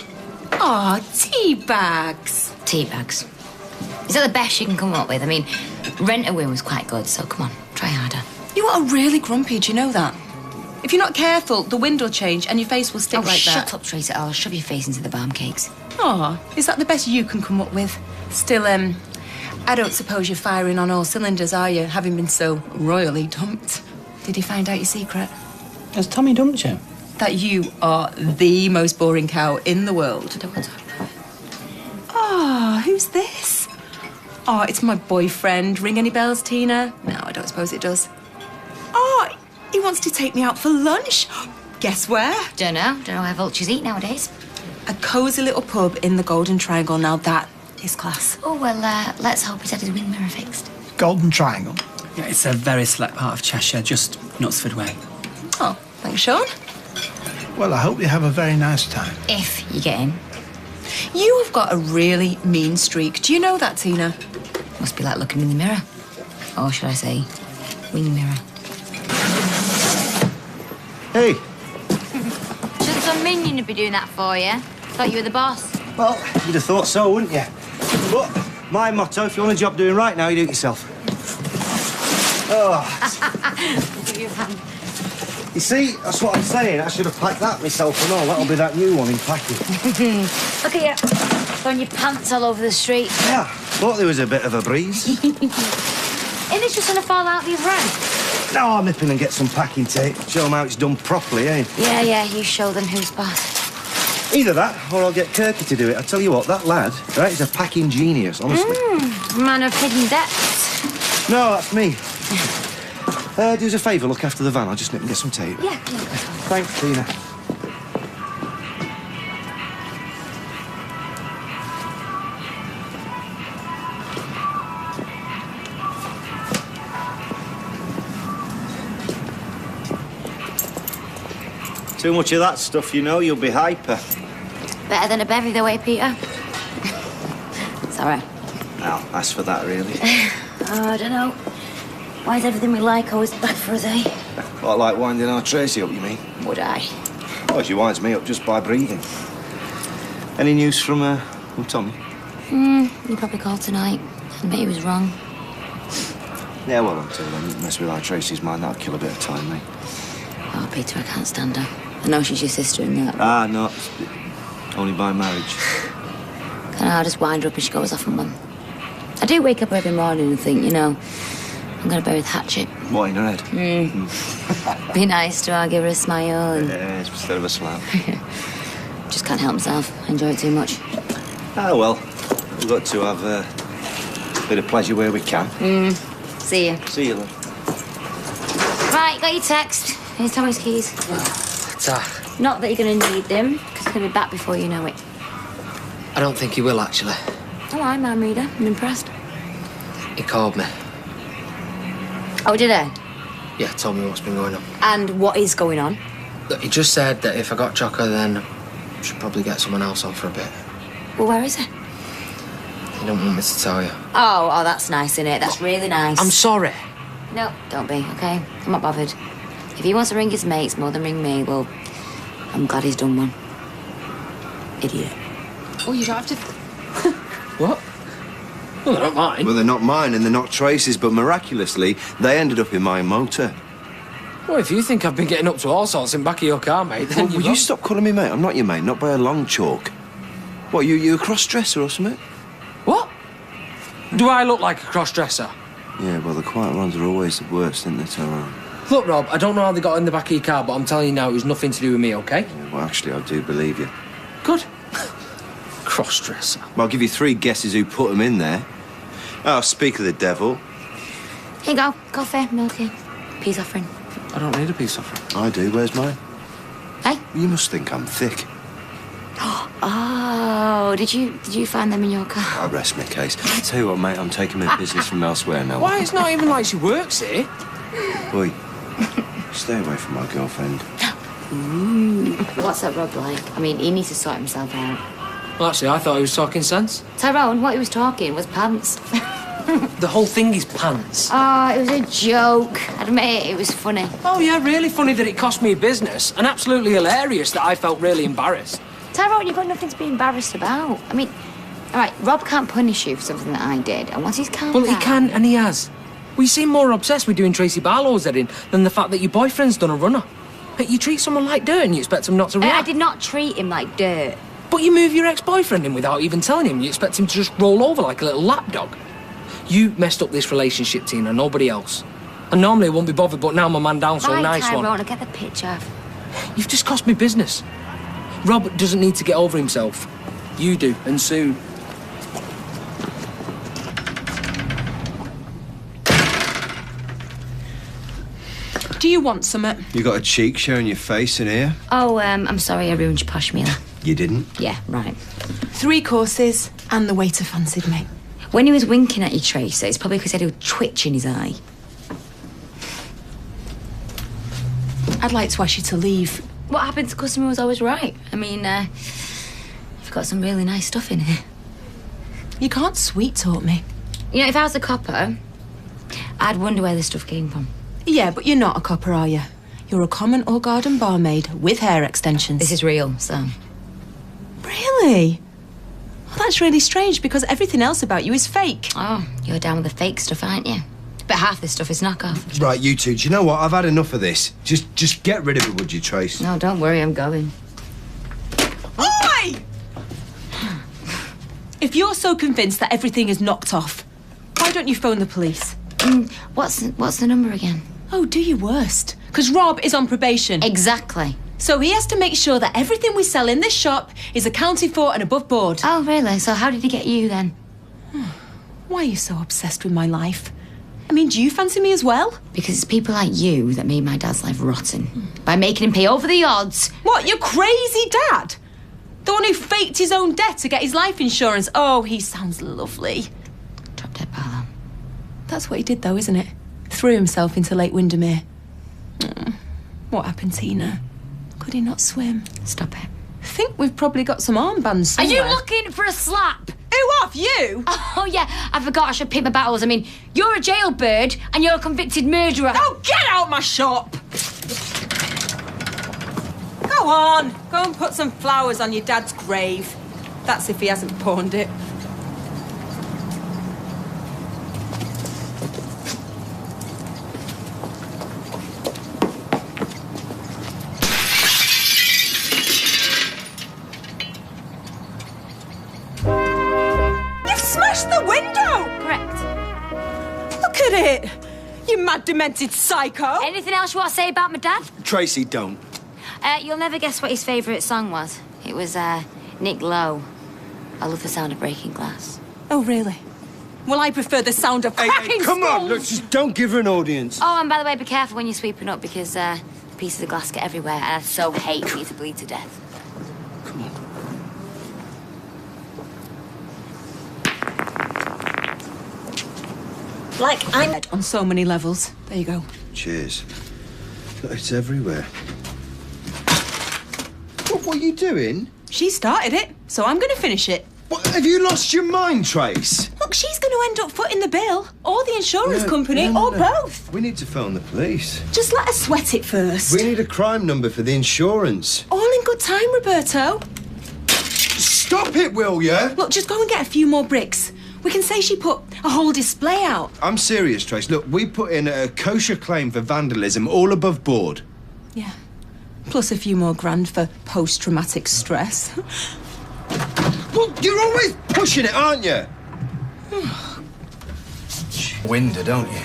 Aw, tea bags. Tea bags. Is that the best you can come up with? I mean, Rent a Win was quite good, so come on, try harder. You are really grumpy, do you know that? If you're not careful, the wind will change and your face will stick like that. Shut up, Tracy. I'll shove your face into the balm cakes. Aw, is that the best you can come up with? Still, I don't suppose you're firing on all cylinders, are you, having been so royally dumped? Did he find out your secret? Has Tommy dumped you? That you are the most boring cow in the world. I don't want to talk about it. Ah, who's this? Oh, it's my boyfriend. Ring any bells, Tina? No, I don't suppose it does. Oh, he wants to take me out for lunch. Guess where? Don't know where vultures eat nowadays. A cosy little pub in the Golden Triangle. Now that is class. Oh, well, let's hope he's had his wing mirror fixed. Golden Triangle? Yeah, it's a very select part of Cheshire, just Knutsford Way. Oh, thanks, Sean. Well, I hope you have a very nice time. If you get in. You have got a really mean streak. Do you know that, Tina? Must be like looking in the mirror. Or should I say, wing mirror. Hey. Shouldn't some minion would be doing that for you? Thought you were the boss. Well, you'd have thought so, wouldn't you? But my motto, if you want a job doing right now, you do it yourself. Oh. Give you a hand. You see, that's what I'm saying. I should have packed that myself and all. That'll be that new one in packing. Look at you. Throwing your pants all over the street. Yeah, thought there was a bit of a breeze. Isn't it just going to fall out the other end? Now I'll nip in and get some packing tape. Show them how it's done properly, eh? Yeah, you show them who's boss. Either that, or I'll get Kirky to do it. I tell you what, that lad, right, is a packing genius, honestly. Man of hidden depths. No, that's me. Do us a favour, look after the van. I'll just nip and get some tape. Yeah. Thanks, Tina. Too much of that stuff, you know, you'll be hyper. Better than a bevy, though, eh, Peter? It's all right. Well, as for that, really. I don't know. Why is everything we like always bad for us, eh? What, like winding our Tracy up, you mean? Would I? Oh, she winds me up just by breathing. Any news from Tommy? He probably called tonight. Admit he was wrong. Yeah, well, until then, mess with our Tracy's mind, that'll kill a bit of time, mate. Oh, Peter, I can't stand her. I know she's your sister and that. Ah, no. Only by marriage. Kind of hard to wind her up and she goes off on one. I do wake up every morning and think, you know, I'm going to bury the hatchet. What, in her head? Be nice to her, give her a smile. And... Yeah, instead of a slap. Just can't help myself. I enjoy it too much. Ah, well, we've got to have a bit of pleasure where we can. See you. See you then. Right, got your text. Here's Tommy's keys. Not that you're going to need them, because he's going to be back before you know it. I don't think he will, actually. Oh, I'm mind reader. I'm impressed. He called me. Oh, did he? Yeah, told me what's been going on. And what is going on? Look, he just said that if I got Choco, then I should probably get someone else on for a bit. Well, where is he? He don't want me to tell you. Oh, that's nice, innit? That's really nice. I'm sorry. No, don't be, okay? I'm not bothered. If he wants to ring his mates more than ring me, well, I'm glad he's done one. Idiot. Oh, you don't have to... What? Well, they're not mine. Well, they're not mine and they're not Tracy's, but miraculously, they ended up in my motor. Well, if you think I've been getting up to all sorts in back of your car, mate, then Will you stop calling me mate? I'm not your mate, not by a long chalk. What, you a cross-dresser or something? What? Do I look like a cross-dresser? Yeah, well, the quiet ones are always the worst, aren't they, Tyrone? Look, Rob, I don't know how they got in the back of your car, but I'm telling you now, it was nothing to do with me, OK? Yeah, well, actually, I do believe you. Good. Cross-dresser. Well, I'll give you 3 guesses who put them in there. Oh, speak of the devil. Here you go. Coffee, milky, peace offering. I don't need a peace offering. I do. Where's mine? Hey? You must think I'm thick. Oh, did you find them in your car? I rest my case. Tell you what, mate, I'm taking my business from elsewhere now. Why? It's not even like she works here. Boy, stay away from my girlfriend. Ooh. What's that Rob like? I mean, he needs to sort himself out. Well, actually, I thought he was talking sense. Tyrone, what he was talking was pants. The whole thing is pants. Oh, it was a joke. Admit it was funny. Oh, yeah, really funny that it cost me business, and absolutely hilarious that I felt really embarrassed. Tyrone, you've got nothing to be embarrassed about. I mean, all right, Rob can't punish you for something that I did, and once he's calmed down... Well, he can, and he has. We seem more obsessed with doing Tracy Barlow's heading than the fact that your boyfriend's done a runner. Hey, you treat someone like dirt and you expect him not to react. I did not treat him like dirt. But you move your ex-boyfriend in without even telling him. You expect him to just roll over like a little lapdog. You messed up this relationship, Tina, nobody else. And normally I won't be bothered, but now I'm a man down, so right, nice Tyrone, one. I get the picture. You've just cost me business. Rob doesn't need to get over himself. You do, and soon. Do you want something? You got a cheek showing your face in here? Oh, I'm sorry I ruined your posh meal. You didn't? Yeah, right. 3 courses, and the waiter fancied me. When he was winking at you, Tracy, it's probably because he had a twitch in his eye. I'd like to ask you to leave. What happened to customer was always right. I mean, you've got some really nice stuff in here. You can't sweet-talk me. You know, if I was a copper, I'd wonder where this stuff came from. Yeah, but you're not a copper, are you? You're a common or garden barmaid with hair extensions. This is real, so... Really? Well, that's really strange because everything else about you is fake. Oh, you're down with the fake stuff, aren't you? But half this stuff is knockoff. Right, you two, do you know what? I've had enough of this. Just get rid of it, would you, Trace? No, don't worry, I'm going. Oi! If you're so convinced that everything is knocked off, why don't you phone the police? What's the number again? Oh, do your worst. Because Rob is on probation. Exactly. So he has to make sure that everything we sell in this shop is accounted for and above board. Oh, really? So how did he get you, then? Why are you so obsessed with my life? I mean, do you fancy me as well? Because it's people like you that made my dad's life rotten. By making him pay over the odds. What, your crazy dad? The one who faked his own death to get his life insurance? Oh, he sounds lovely. Drop dead Barlow. That's what he did, though, isn't it? Threw himself into Lake Windermere. What happened, Tina? Could he not swim? Stop it. I think we've probably got some armbands somewhere. Are you looking for a slap? Who off, you? Oh, yeah, I forgot I should pick my battles. I mean, you're a jailbird and you're a convicted murderer. Oh, get out my shop! Go on, go and put some flowers on your dad's grave. That's if he hasn't pawned it. The window! Correct. Look at it! You mad, demented psycho! Anything else you want to say about my dad? Tracy, don't. You'll never guess what his favourite song was. It was, Nick Lowe. I love the sound of breaking glass. Oh, really? Well, I prefer the sound of cracking Come on, skulls. look, just don't give her an audience. Oh, and by the way, be careful when you're sweeping up because, pieces of glass get everywhere and I so hate for you to bleed to death. Come on. Like I'm on so many levels. There you go. Cheers. Look, it's everywhere. What are you doing? She started it, so I'm going to finish it. What, have you lost your mind, Trace? Look, she's going to end up footing the bill, or the insurance company, or both. We need to phone the police. Just let her sweat it first. We need a crime number for the insurance. All in good time, Roberto. Stop it, will ya? Look, just go and get a few more bricks. We can say she put a whole display out. I'm serious, Trace. Look, we put in a kosher claim for vandalism, all above board. Yeah. Plus a few more grand for post-traumatic stress. Well, you're always pushing it, aren't you? Winder, don't you?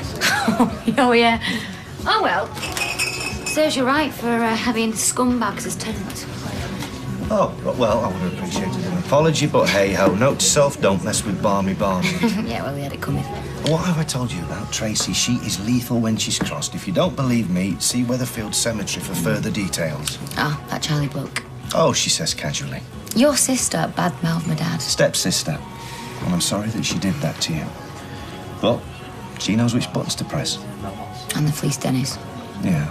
Oh, yeah. Oh, well. Serves you right for having scumbags as tenants. Oh, well, I would have appreciated an apology, but hey-ho, note to self, don't mess with Barmy. Yeah, well, we had it coming. What have I told you about Tracy? She is lethal when she's crossed. If you don't believe me, see Weatherfield Cemetery for further details. Oh, that Charlie bloke. Oh, she says casually. Your sister bad-mouthed my dad. Stepsister. And I'm sorry that she did that to you. But she knows which buttons to press. And the Fleece Dennis. Yeah.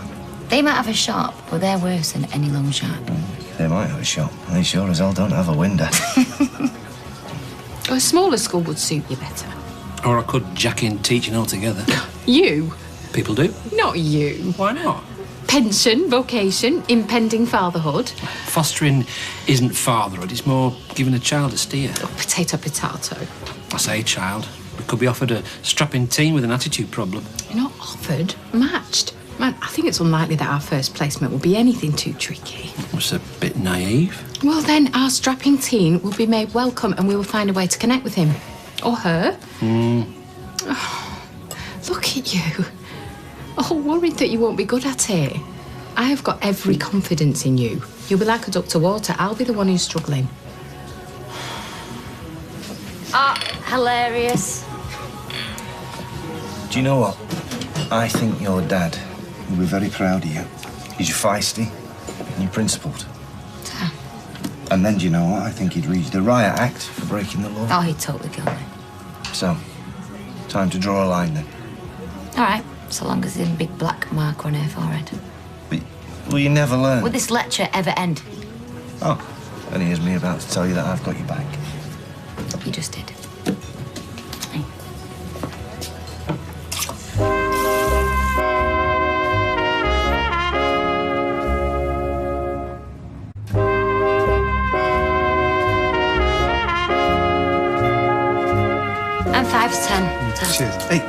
They might have a shop, but they're worse than any loan shark. They might have a shop. They sure as hell don't have a window. A smaller school would suit you better. Or I could jack in teaching altogether. You? People do. Not you. Why not? Pension, vocation, impending fatherhood. Fostering isn't fatherhood, it's more giving a child a steer. Oh, potato, potato. I say child. We could be offered a strapping teen with an attitude problem. You're not offered, matched. Man, I think it's unlikely that our first placement will be anything too tricky. It's a bit naive. Well, then our strapping teen will be made welcome and we will find a way to connect with him. Or her. Oh, look at you. All worried that you won't be good at it. I have got every confidence in you. You'll be like a duck to water. I'll be the one who's struggling. Ah, hilarious. Do you know what? I think your dad will be very proud of you. He's feisty and you're principled. And then, do you know what? I think he'd read you the riot act for breaking the law. Oh, he'd totally kill me. So, time to draw a line then. All right, so long as there's a big black mark on her forehead. But will you never learn? Will this lecture ever end? Oh, and here's me about to tell you that I've got your back. You just did. I'm 5 to 10. Cheers. Hey.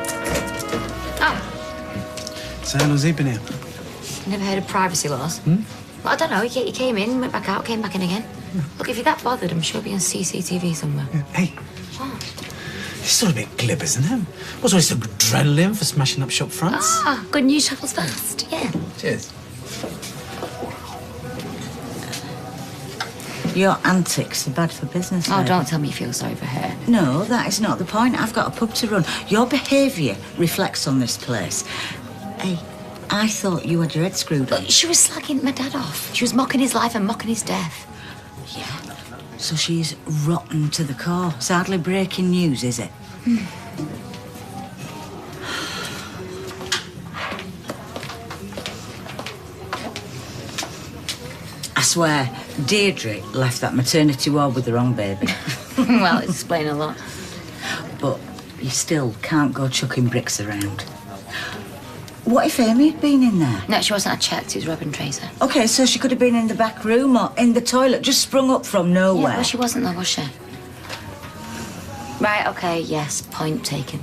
Oh, So how long's he been here? never heard of privacy laws? Well, I don't know. He came in, went back out, came back in again. Look, if you're that bothered, I'm sure he'll be on CCTV somewhere. Hey. It's sort of a bit glib, isn't it? What's all this adrenaline for smashing up shop fronts? Ah, good news travels fast. Yeah. Cheers. Your antics are bad for business. Oh, lady. don't tell me you feel sorry for her. No, that is not the point. I've got a pub to run. Your behaviour reflects on this place. Hey, I thought you had your head screwed on. She was slagging my dad off. She was mocking his life and mocking his death. Yeah. So she's rotten to the core. It's hardly breaking news, is it? I swear, Deirdre left that maternity ward with the wrong baby. Well, it's explaining a lot. But you still can't go chucking bricks around. What if Amy had been in there? No, she wasn't. I checked. It was Robin Tracer. OK, so she could have been in the back room or in the toilet, just sprung up from nowhere. Yeah, well, she wasn't though, was she? Right, OK, yes, point taken.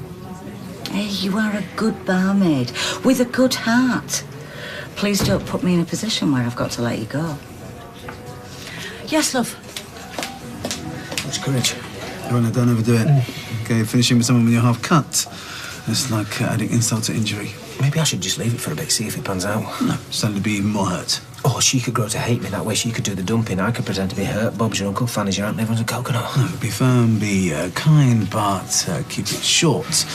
Hey, you are a good barmaid with a good heart. Please don't put me in a position where I've got to let you go. Yes, love. Much courage. Joanna, don't overdo it. OK, finishing with someone when you're half cut. It's like adding insult to injury. Maybe I should just leave it for a bit, see if it pans out. No, stand to be even more hurt. Oh, she could grow to hate me that way. She could do the dumping. I could pretend to be hurt. Bob's your uncle, Fanny's your aunt, and everyone's a coconut. No, be firm, be kind, but keep it short.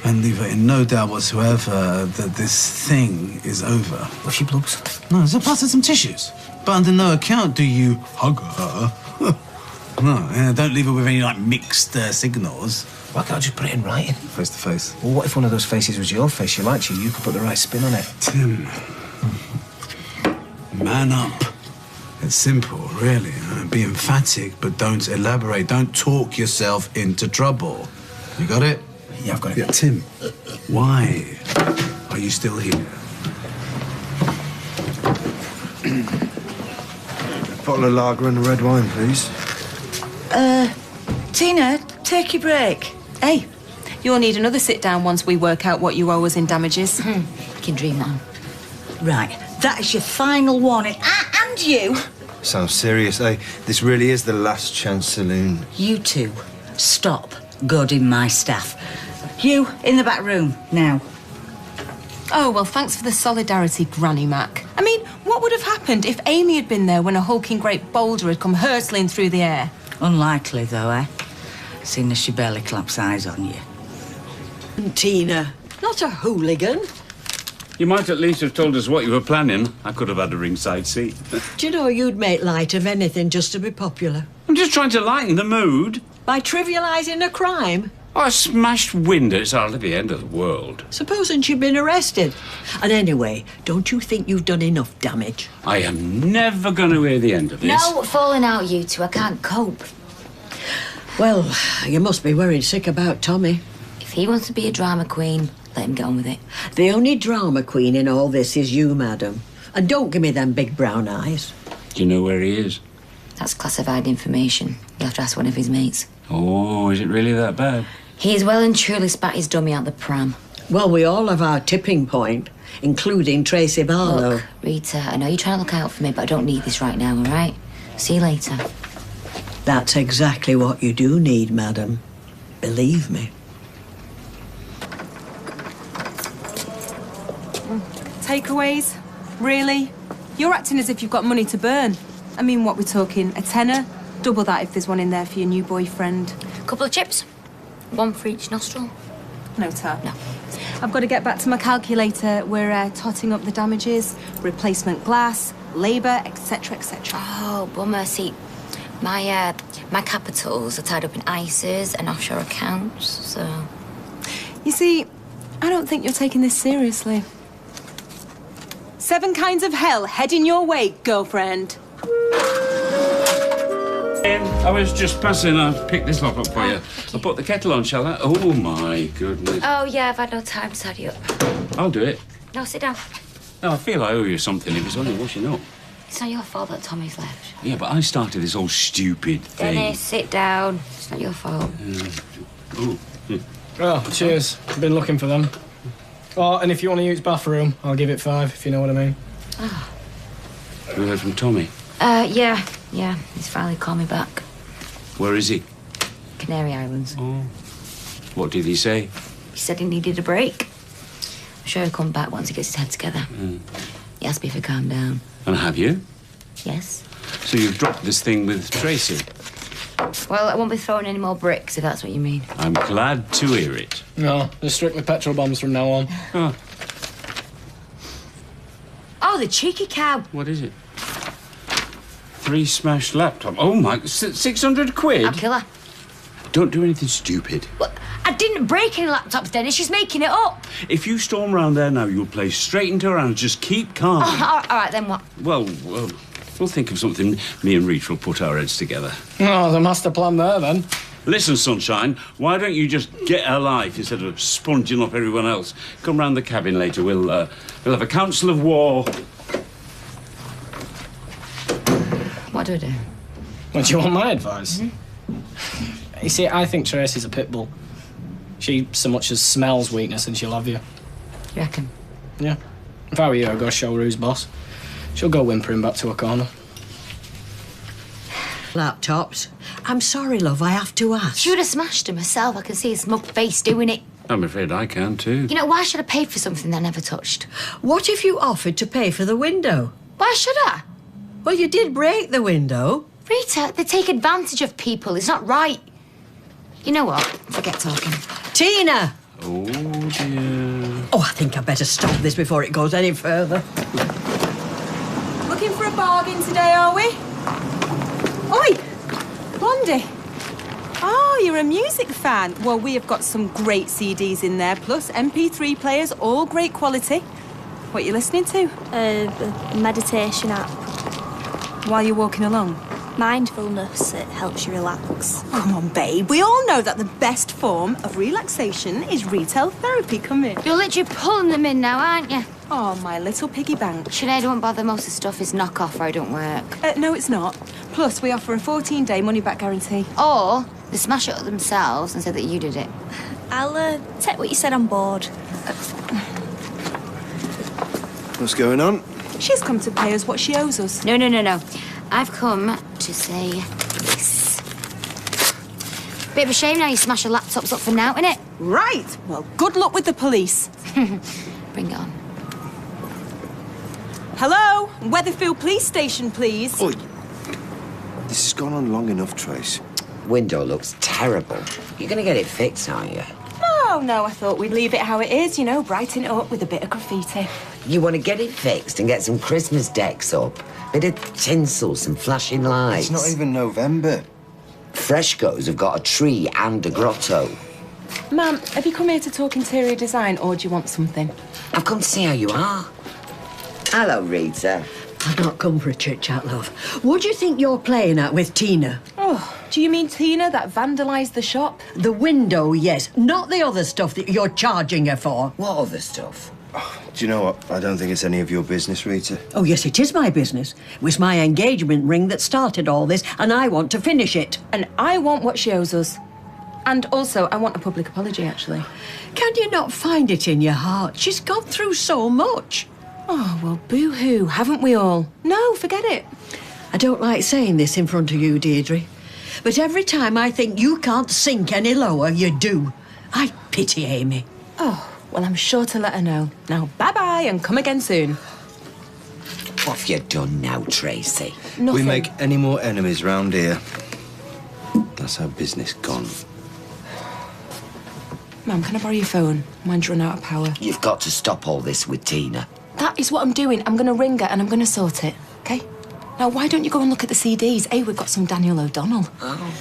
And leave her in no doubt whatsoever that this thing is over. Well, she blubs. No, so pass her some tissues. But under no account do you hug her. No, don't leave her with any, like, mixed signals. Why can't I just put it in writing? Face to face. Well, what if one of those faces was your face? She likes you. You could put the right spin on it. Tim. Man up. It's simple, really. Be emphatic, but don't elaborate. Don't talk yourself into trouble. You got it? Yeah, I've got it. Yeah, Tim, why are you still here? Bottle of lager and a red wine, please. Tina, take your break. Hey, you'll need another sit-down once we work out what you owe us in damages. You can dream on. Right, that is your final warning. And you. Sounds serious, eh? This really is the last chance saloon. You two, stop goading my staff. You, in the back room, now. Oh, well, thanks for the solidarity, Granny Mac. I mean, what would have happened if Amy had been there when a hulking great boulder had come hurtling through the air? Unlikely, though, eh? Seeing as she barely claps eyes on you. Tina, not a hooligan. You might at least have told us what you were planning. I could have had a ringside seat. Do you know you'd make light of anything just to be popular? I'm just trying to lighten the mood. By trivialising a crime? Oh, a smashed window is hardly the end of the world. Supposing she'd been arrested. And anyway, don't you think you've done enough damage? I am never going to hear the end of this. No falling out, you two. I can't cope. Well, you must be worried sick about Tommy. If he wants to be a drama queen, let him get on with it. The only drama queen in all this is you, madam. And don't give me them big brown eyes. Do you know where he is? That's classified information. You'll have to ask one of his mates. Oh, is it really that bad? He's well and truly spat his dummy out the pram. Well, we all have our tipping point, including Tracy Barlow. Look, Rita, I know you're trying to look out for me, but I don't need this right now, all right? See you later. That's exactly what you do need, madam. Believe me. Takeaways? Really? You're acting as if you've got money to burn. I mean, what we're talking, a tenner? Double that if there's one in there for your new boyfriend. Couple of chips? One for each nostril? No, Tar. No. I've got to get back to my calculator. We're totting up the damages, replacement glass, labour, etc., etc. Oh, bummer. See, my capitals are tied up in ISAs and offshore accounts, so... You see, I don't think you're taking this seriously. 7 kinds of hell heading your way, girlfriend. I was just passing. I'll pick this lot up for you. I'll put the kettle on, shall I? Oh, my goodness. Oh, yeah, I've had no time to tidy up. I'll do it. No, sit down. No, I feel I owe you something if it's only washing up. It's not your fault that Tommy's left. Yeah, but I started this whole stupid thing. Dennis, sit down. It's not your fault. Oh, cheers. I've been looking for them. Oh, and if you want to use bathroom, I'll give it 5, if you know what I mean. Oh. You heard from Tommy? Yeah. He's finally called me back. Where is he? Canary Islands. Oh. What did he say? He said he needed a break. I'm sure he'll come back once he gets his head together. He asked me if I calm down. And have you? Yes. So you've dropped this thing with Tracy? Well, I won't be throwing any more bricks, if that's what you mean. I'm glad to hear it. No, they're strictly petrol bombs from now on. Oh. Oh, the cheeky cow. What is it? 3 smashed laptops. Oh, my... 600 quid? I'll kill her. Don't do anything stupid. Well, I didn't break any laptops, Dennis. She's making it up. If you storm round there now, you'll play straight into her hands. Just keep calm. Oh, all right, then what? Well, we'll think of something. Me and Reach will put our heads together. Oh, the master plan there, then. Listen, Sunshine, why don't you just get a life instead of sponging off everyone else? Come round the cabin later. We'll have a council of war. What do I do? Well, do you want my advice? You see, I think Tracy's a pit bull. She so much as smells weakness and she'll have you. You reckon? Yeah. If I were you, I'd go show her who's boss. She'll go whimpering back to her corner. Laptops. I'm sorry, love, I have to ask. She would have smashed them herself. I can see his smug face doing it. I'm afraid I can too. You know, why should I pay for something I never touched? What if you offered to pay for the window? Why should I? Well, you did break the window. Rita, they take advantage of people. It's not right. You know what? Forget talking. Tina! Oh, dear. Oh, I think I better stop this before it goes any further. Looking for a bargain today, are we? Oi! Blondie. Oh, you're a music fan. Well, we have got some great CDs in there, plus MP3 players, all great quality. What are you listening to? A meditation app. While you're walking along? Mindfulness, it helps you relax. Come on, babe. We all know that the best form of relaxation is retail therapy. Come in. You're literally pulling them in now, aren't you? Oh, my little piggy bank. Sinead, don't bother. Most of the stuff is knockoff or it don't work. No, it's not. Plus, we offer a 14-day money-back guarantee. Or they smash it up themselves and say that you did it. I'll take what you said on board. What's going on? She's come to pay us what she owes us. No. I've come to say this. Bit of a shame now you smash your laptops up for now, innit? Right. Well, good luck with the police. Bring it on. Hello? Weatherfield Police Station, please. Oi. This has gone on long enough, Trace. Window looks terrible. You're gonna get it fixed, aren't you? No, I thought we'd leave it how it is, you know, brighten it up with a bit of graffiti. You want to get it fixed and get some Christmas decks up? Bit of tinsel, some flashing lights. It's not even November. Frescoes have got a tree and a grotto. Ma'am, have you come here to talk interior design or do you want something? I've come to see how you are. Hello, Rita. I've not come for a chit-chat, love. What do you think you're playing at with Tina? Oh, do you mean Tina that vandalised the shop? The window, yes. Not the other stuff that you're charging her for. What other stuff? Do you know what? I don't think it's any of your business, Rita. Oh, yes, it is my business. It was my engagement ring that started all this, and I want to finish it. And I want what she owes us. And also, I want a public apology, actually. Can you not find it in your heart? She's gone through so much. Oh, well, boo-hoo, haven't we all? No, forget it. I don't like saying this in front of you, Deirdre, but every time I think you can't sink any lower, you do. I pity Amy. Oh, well, I'm sure to let her know. Now, bye-bye and come again soon. What have you done now, Tracy? Nothing. We make any more enemies round here. That's how business gone. Ma'am, can I borrow your phone? Mine's run out of power. You've got to stop all this with Tina. That is what I'm doing. I'm going to ring her and I'm going to sort it, OK? Now, why don't you go and look at the CDs? Hey, we've got some Daniel O'Donnell. Oh.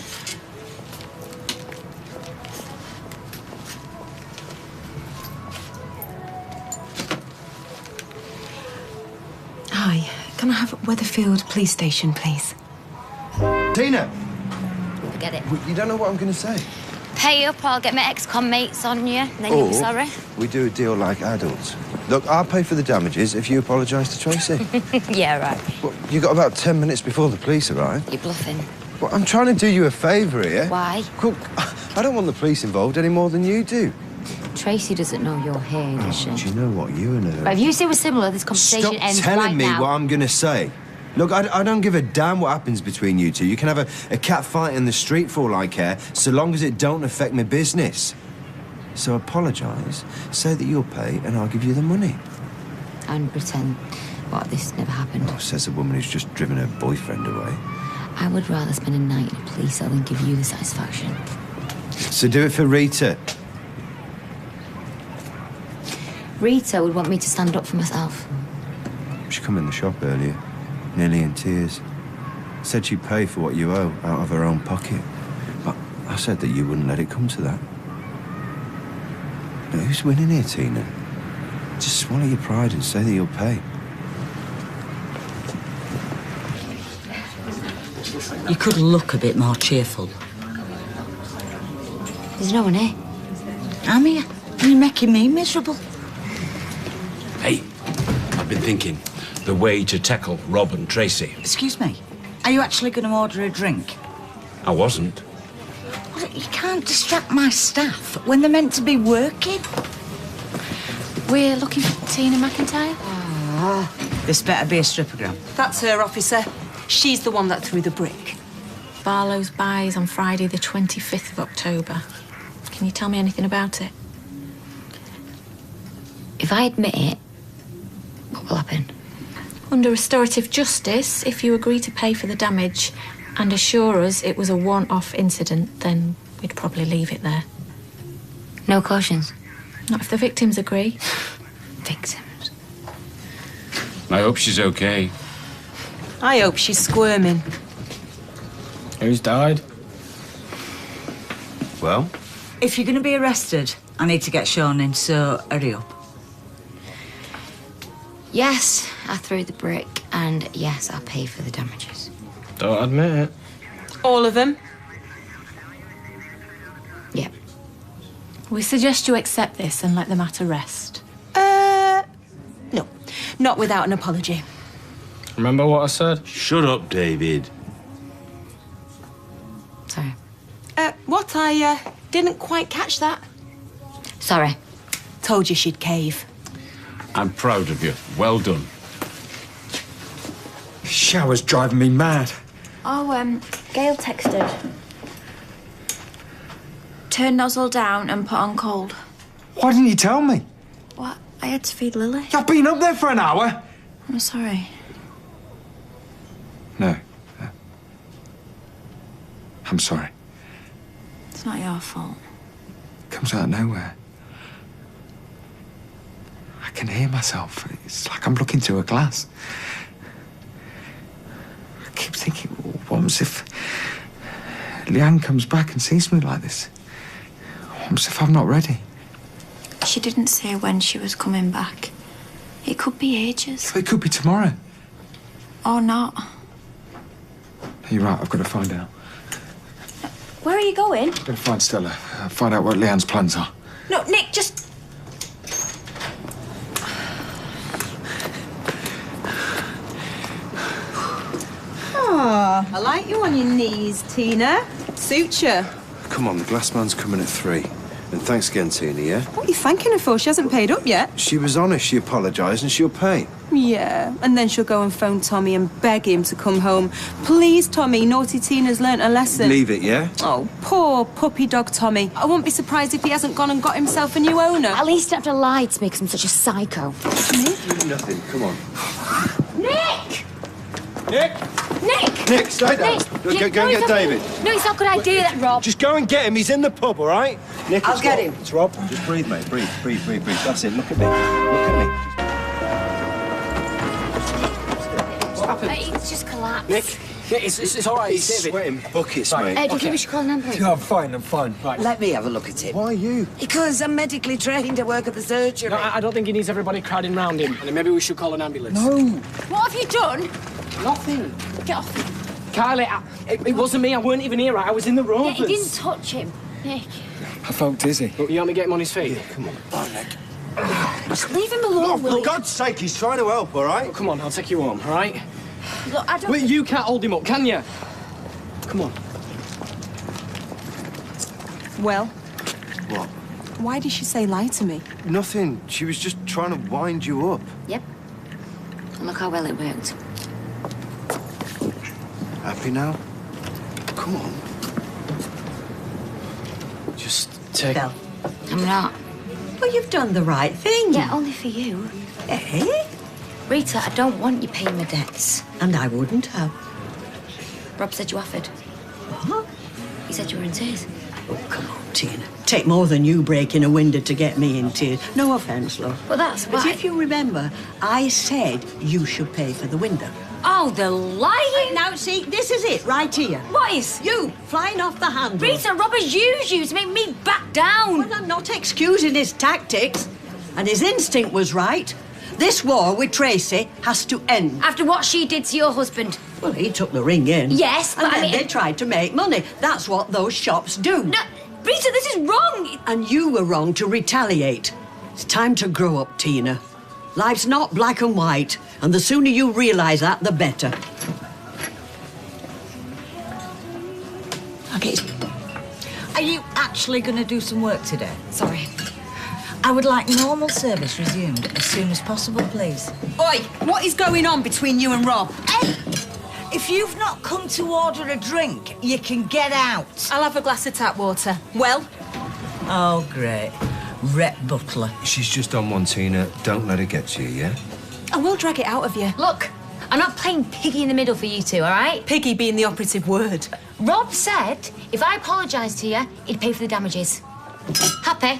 Hi, can I have Weatherfield Police Station, please? Tina! Forget it. You don't know what I'm going to say. Pay up or I'll get my ex-con mates on you, and then you'll be sorry. We do a deal like adults. Look, I'll pay for the damages if you apologise to Tracy. Yeah, right. Well, you got about 10 minutes before the police arrive. You're bluffing. Well, I'm trying to do you a favour here. Why? Look, I don't want the police involved any more than you do. Tracy doesn't know you're here, does she? Do you know what? You and her... Right, if you say we're similar, this conversation Stop ends telling right me now. what I'm going to say. Look, I don't give a damn what happens between you two. You can have a cat fight in the street for all I care, so long as it don't affect my business. So apologise, say that you'll pay, and I'll give you the money. And pretend what this never happened. Oh, says the woman who's just driven her boyfriend away. I would rather spend a night in a police cell than give you the satisfaction. So do it for Rita. Rita would want me to stand up for myself. She come in the shop earlier, nearly in tears. Said she'd pay for what you owe out of her own pocket. But I said that you wouldn't let it come to that. Now, who's winning here, Tina? Just swallow your pride and say that you'll pay. You could look a bit more cheerful. There's no one here. I'm here. You're making me miserable. Hey, I've been thinking the way to tackle Rob and Tracy. Excuse me. Are you actually going to order a drink? I wasn't. Well, you can't distract my staff when they're meant to be working. We're looking for Tina McIntyre. This better be a strippogram. That's her, officer. She's the one that threw the brick. Barlow's buys on Friday the 25th of October. Can you tell me anything about it? If I admit it, what will happen? Under restorative justice, if you agree to pay for the damage and assure us it was a one-off incident, then we'd probably leave it there. No cautions? Not if the victims agree. Victims? I hope she's okay. I hope she's squirming. Who's died? Well? If you're going to be arrested, I need to get shown in, so hurry up. Yes, I threw the brick, and yes, I pay for the damages. Don't admit it. All of them? Yep. We suggest you accept this and let the matter rest. No. Not without an apology. Remember what I said? Shut up, David. Sorry. What? I didn't quite catch that. Sorry. Told you she'd cave. I'm proud of you. Well done. Shower's driving me mad. Oh, Gail texted. Turn nozzle down and put on cold. Why didn't you tell me? What? I had to feed Lily. I've been up there for an hour. I'm sorry. No. I'm sorry. It's not your fault. It comes out of nowhere. I can hear myself. It's like I'm looking through a glass. I keep thinking, what happens if Leanne comes back and sees me like this? What happens if I'm not ready? She didn't say when she was coming back. It could be ages. It could be tomorrow. Or not. You're right, I've got to find out. Where are you going? I've got to find Stella. Find out what Leanne's plans are. No, Nick, just... I like you on your knees, Tina. Suits you. Come on, the glass man's coming at 3. And thanks again, Tina, yeah? What are you thanking her for? She hasn't paid up yet. She was honest, she apologised, and she'll pay. Yeah, and then she'll go and phone Tommy and beg him to come home. Please, Tommy, naughty Tina's learnt a lesson. Leave it, yeah? Oh, poor puppy dog Tommy. I won't be surprised if he hasn't gone and got himself a new owner. At least you don't have to lie to me because I'm such a psycho. Nothing, come on. Nick! Nick! Nick! Nick, stay down. Nick, Go and get David. No, it's not a good idea, that, Rob. Just go and get him. He's in the pub, all right? Nick, I'll get him. It's Rob. Just breathe, mate. Breathe. That's it. Look at me. Look at me. What happened? It's just collapsed. Nick, it's all right. He's David. sweating buckets, Right. mate. Do you think we should call an ambulance? Yeah, I'm fine. Right. Let me have a look at him. Why you? Because I'm medically trained to work at the surgery. No, I don't think he needs everybody crowding round him. And then maybe we should call an ambulance. No. What have you done? Nothing. Get off. Kylie, it wasn't me. I weren't even here. I was in the Yeah, rovers. he didn't touch him. Nick. I felt dizzy. Look, you want me to get him on his feet? Yeah, come on, Nick. Just leave him alone, will For you? God's sake, he's trying to help, all right? Look, come on, I'll take you home, all right? Look, I don't... Wait, you can't hold him up, can you? Come on. Well, What? why did she say lie to me? Nothing. She was just trying to wind you up. Yep. And look how well it worked. Happy now? Come on. Just take... Belle. I'm not. Well, you've done the right thing. Yeah, only for you. Eh? Rita, I don't want you paying my debts. And I wouldn't have. Rob said you offered. What? He said you were in tears. Oh, come on, Tina. Take more than you breaking a window to get me in tears. No offence, love. Well, that's But why... if you remember, I said you should pay for the window. Oh, the lying! Now, see, this is it, right here. What is? You, flying off the handle. Rita, Rob has used you to make me back down. Well, I'm not excusing his tactics. And his instinct was right. This war with Tracy has to end. After what she did to your husband. Well, he took the ring in. Yes, but and then I mean... they tried to make money. That's what those shops do. No, Rita, this is wrong. And you were wrong to retaliate. It's time to grow up, Tina. Life's not black and white, and the sooner you realise that, the better. Okay. Are you actually going to do some work today? Sorry. I would like normal service resumed as soon as possible, please. Oi, what is going on between you and Rob? If you've not come to order a drink, you can get out. I'll have a glass of tap water. Well? Oh, great. Rep Butler. She's just on one, Tina. Don't let her get to you, yeah? I will drag it out of you. Look, I'm not playing piggy in the middle for you two, all right? Piggy being the operative word. Rob said if I apologised to you, he'd pay for the damages. Happy?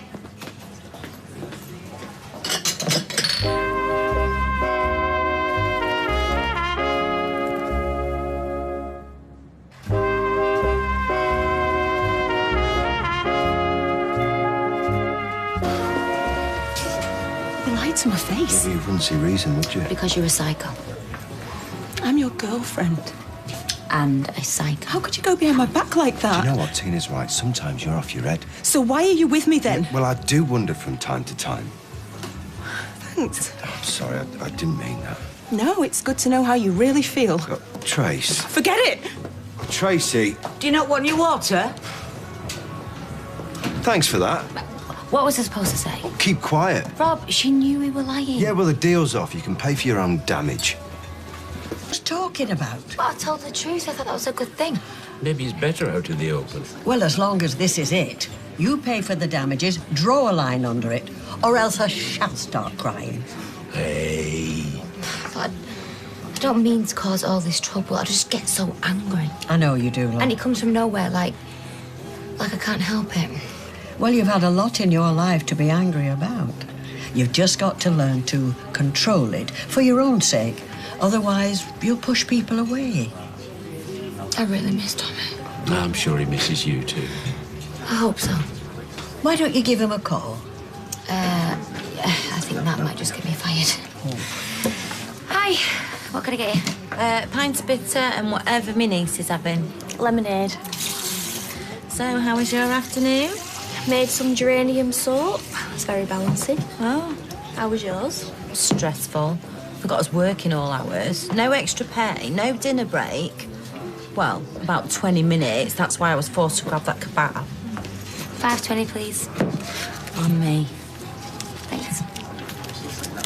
to my face. Maybe you wouldn't see reason, would you? Because you're a psycho. I'm your girlfriend. And a psycho. How could you go behind my back like that? Do you know what? Tina's right. Sometimes you're off your head. So why are you with me then? Yeah, well, I do wonder from time to time. Thanks. I'm sorry, I didn't mean that. No, it's good to know how you really feel. Trace. Forget it! Tracy. Do you not want your water? Thanks for that. What was I supposed to say? Keep quiet. Rob, she knew we were lying. Yeah, well, the deal's off. You can pay for your own damage. What's talking about? Well, I told the truth. I thought that was a good thing. Maybe it's better out in the open. Well, as long as this is it, you pay for the damages, draw a line under it, or else I shall start crying. Hey. I don't mean to cause all this trouble. I just get so angry. I know you do, love. And it comes from nowhere, like I can't help it. Well, you've had a lot in your life to be angry about. You've just got to learn to control it for your own sake. Otherwise, you'll push people away. I really miss Tommy. I'm sure he misses you too. I hope so. Why don't you give him a call? I think that might just get me fired. Hi, what can I get you? Pint of bitter and whatever my niece is having. Lemonade. So, how was your afternoon? Made some geranium soup. It's very balancing. Oh. How was yours? Stressful. Forgot I was working all hours. No extra pay, no dinner break. Well, about 20 minutes. That's why I was forced to grab that kebab. $5.20, please. On me. Thanks.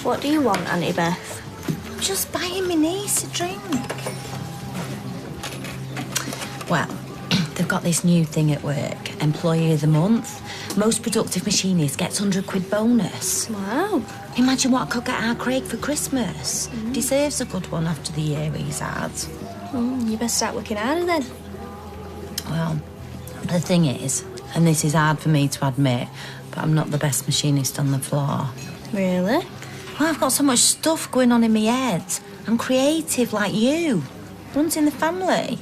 What do you want, Auntie Beth? Just buying my niece a drink. Well, they've got this new thing at work. Employee of the month. Most productive machinist gets £100 bonus. Wow. Imagine what I could get our Craig for Christmas. Deserves a good one after the year he's had. You best start working harder then. Well, the thing is, and this is hard for me to admit, but I'm not the best machinist on the floor. Really? Well, I've got so much stuff going on in my head. I'm creative like you. Runs in the family.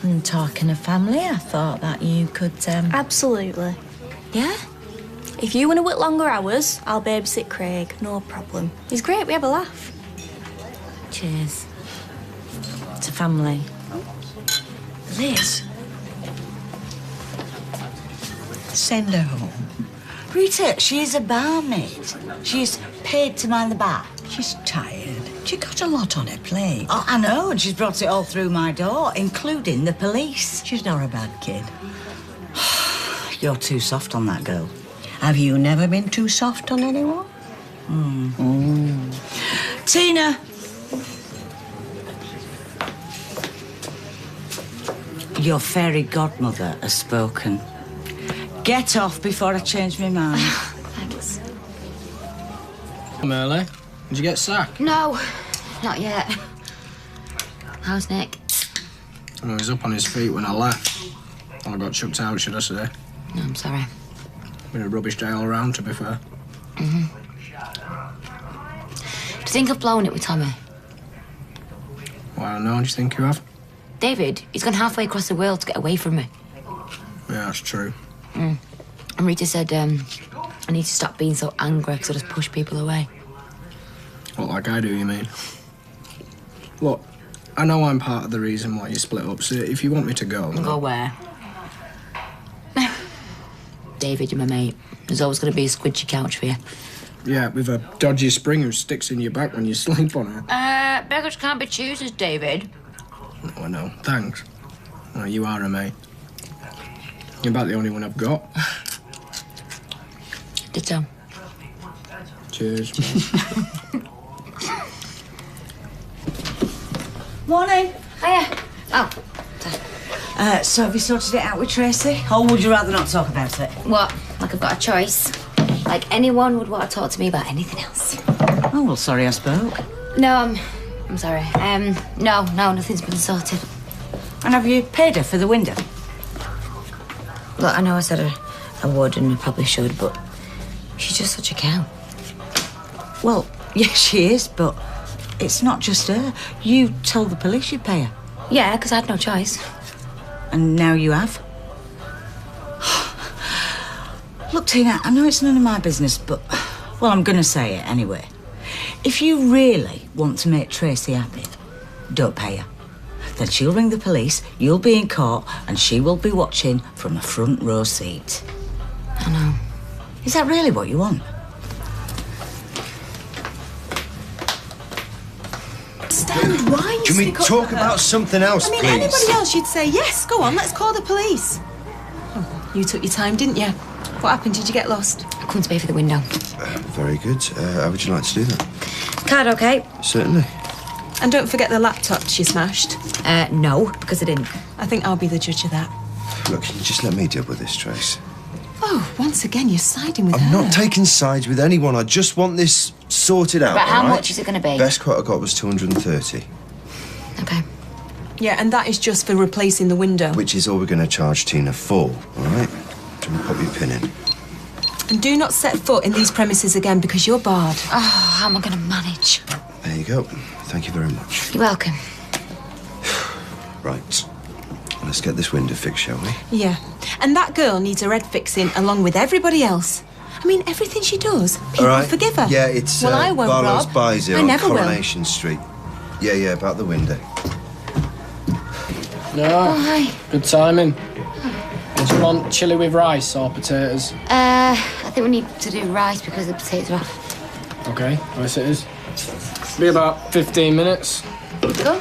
And talking of family, I thought that you could, Absolutely. Yeah? If you want to work longer hours, I'll babysit Craig. No problem. He's great. We have a laugh. Cheers. To family. Liz. Send her home. Rita, she's a barmaid. She's paid to mind the bar. She's tired. She got a lot on her plate. Oh, I know, and she's brought it all through my door, including the police. She's not a bad kid. You're too soft on that girl. Have you never been too soft on anyone? Tina! Your fairy godmother has spoken. Get off before I change my mind. Thanks. Merle, did you get sacked? No, not yet. How's Nick? Well, he was up on his feet when I left. Well, I got chucked out, should I say. No, I'm sorry. Been a rubbish day all around, to be fair. Do you think I've blown it with Tommy? Well, no, do you think you have? David, he's gone halfway across the world to get away from me. Yeah, that's true. And Rita said I need to stop being so angry because I just push people away. What, like I do, you mean? Look, I know I'm part of the reason why you split up, so if you want me to go... Go where? David, you're my mate. There's always going to be a squidgy couch for you. Yeah, with a dodgy spring who sticks in your back when you sleep on it. Beggars can't be choosers, David. No, I know. Thanks. Well, you are a mate. You're about the only one I've got. Ditto. Cheers. Morning. Hiya. Oh. So have you sorted it out with Tracy? Or would you rather not talk about it? What? Like I've got a choice? Like anyone would want to talk to me about anything else. Oh, well, sorry I spoke. No, I'm sorry. No, nothing's been sorted. And have you paid her for the window? Look, I know I said I would and I probably should, but she's just such a cow. Well, yes, she is, but it's not just her. You told the police you'd pay her. Yeah, because I had no choice. And now you have? Look, Tina, I know it's none of my business, but Well, I'm going to say it anyway. If you really want to make Tracy happy, don't pay her. Then she'll ring the police, you'll be in court, and she will be watching from a front row seat. I know. Is that really what you want? Stand, why Can we talk about something else, please? Anybody else, you'd say, yes, go on, let's call the police. Oh, you took your time, didn't you? What happened? Did you get lost? I couldn't pay for the window. Very good. How would you like to do that? Card okay? Certainly. And don't forget the laptop she smashed. No, because I didn't. I think I'll be the judge of that. Look, can you just let me deal with this, Trace? Oh, once again, you're siding with her. I'm not taking sides with anyone. I just want this sorted out, But how all right? much is it going to be? Best quote I got was 230. Okay. Yeah, and that is just for replacing the window. Which is all we're going to charge Tina for, all right? Do you want to pop your pin in? And do not set foot in these premises again because you're barred. Oh, how am I going to manage? There you go. Thank you very much. You're welcome. Right. Let's get this window fixed, shall we? Yeah. And that girl needs her head fixing along with everybody else. I mean, everything she does, people all right. forgive her. Yeah, it's well, I won't, Barlow's Rob. Buys here I on never Coronation Street. Yeah, about the window. No. Oh, hi. Good timing. Do you want chili with rice or potatoes? I think we need to do rice because the potatoes are off. Okay, rice it is. Be about 15 minutes. Go.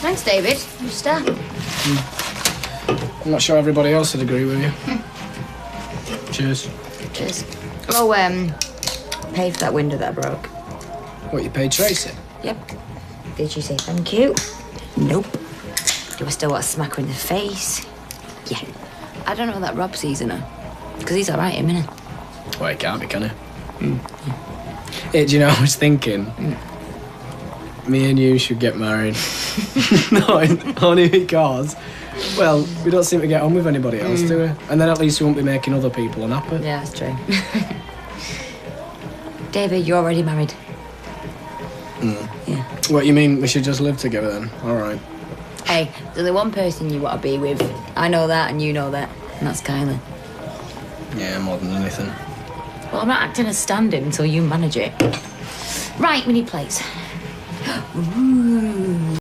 Thanks, David. You're a star. I'm not sure everybody else would agree with you. Cheers. Cheers. Oh, pay for that window that I broke. What, you paid Tracy? Yep. Did you say thank you? Nope. Do I still want to smack her in the face? Yeah. I don't know that Rob sees in her. Because he's all right, isn't he? Well, he can't be, can he? Hey, do you know, I was thinking... Me and you should get married. No, only because... Well, we don't seem to get on with anybody else, do we? And then at least we won't be making other people unhappy. Yeah, that's true. David, you're already married. Yeah. What, you mean we should just live together then? All right. Hey, there's only one person you want to be with. I know that and you know that. And that's Kyla. Yeah, more than anything. Well, I'm not acting as stand-in until you manage it. Right, we need plates. Ooh.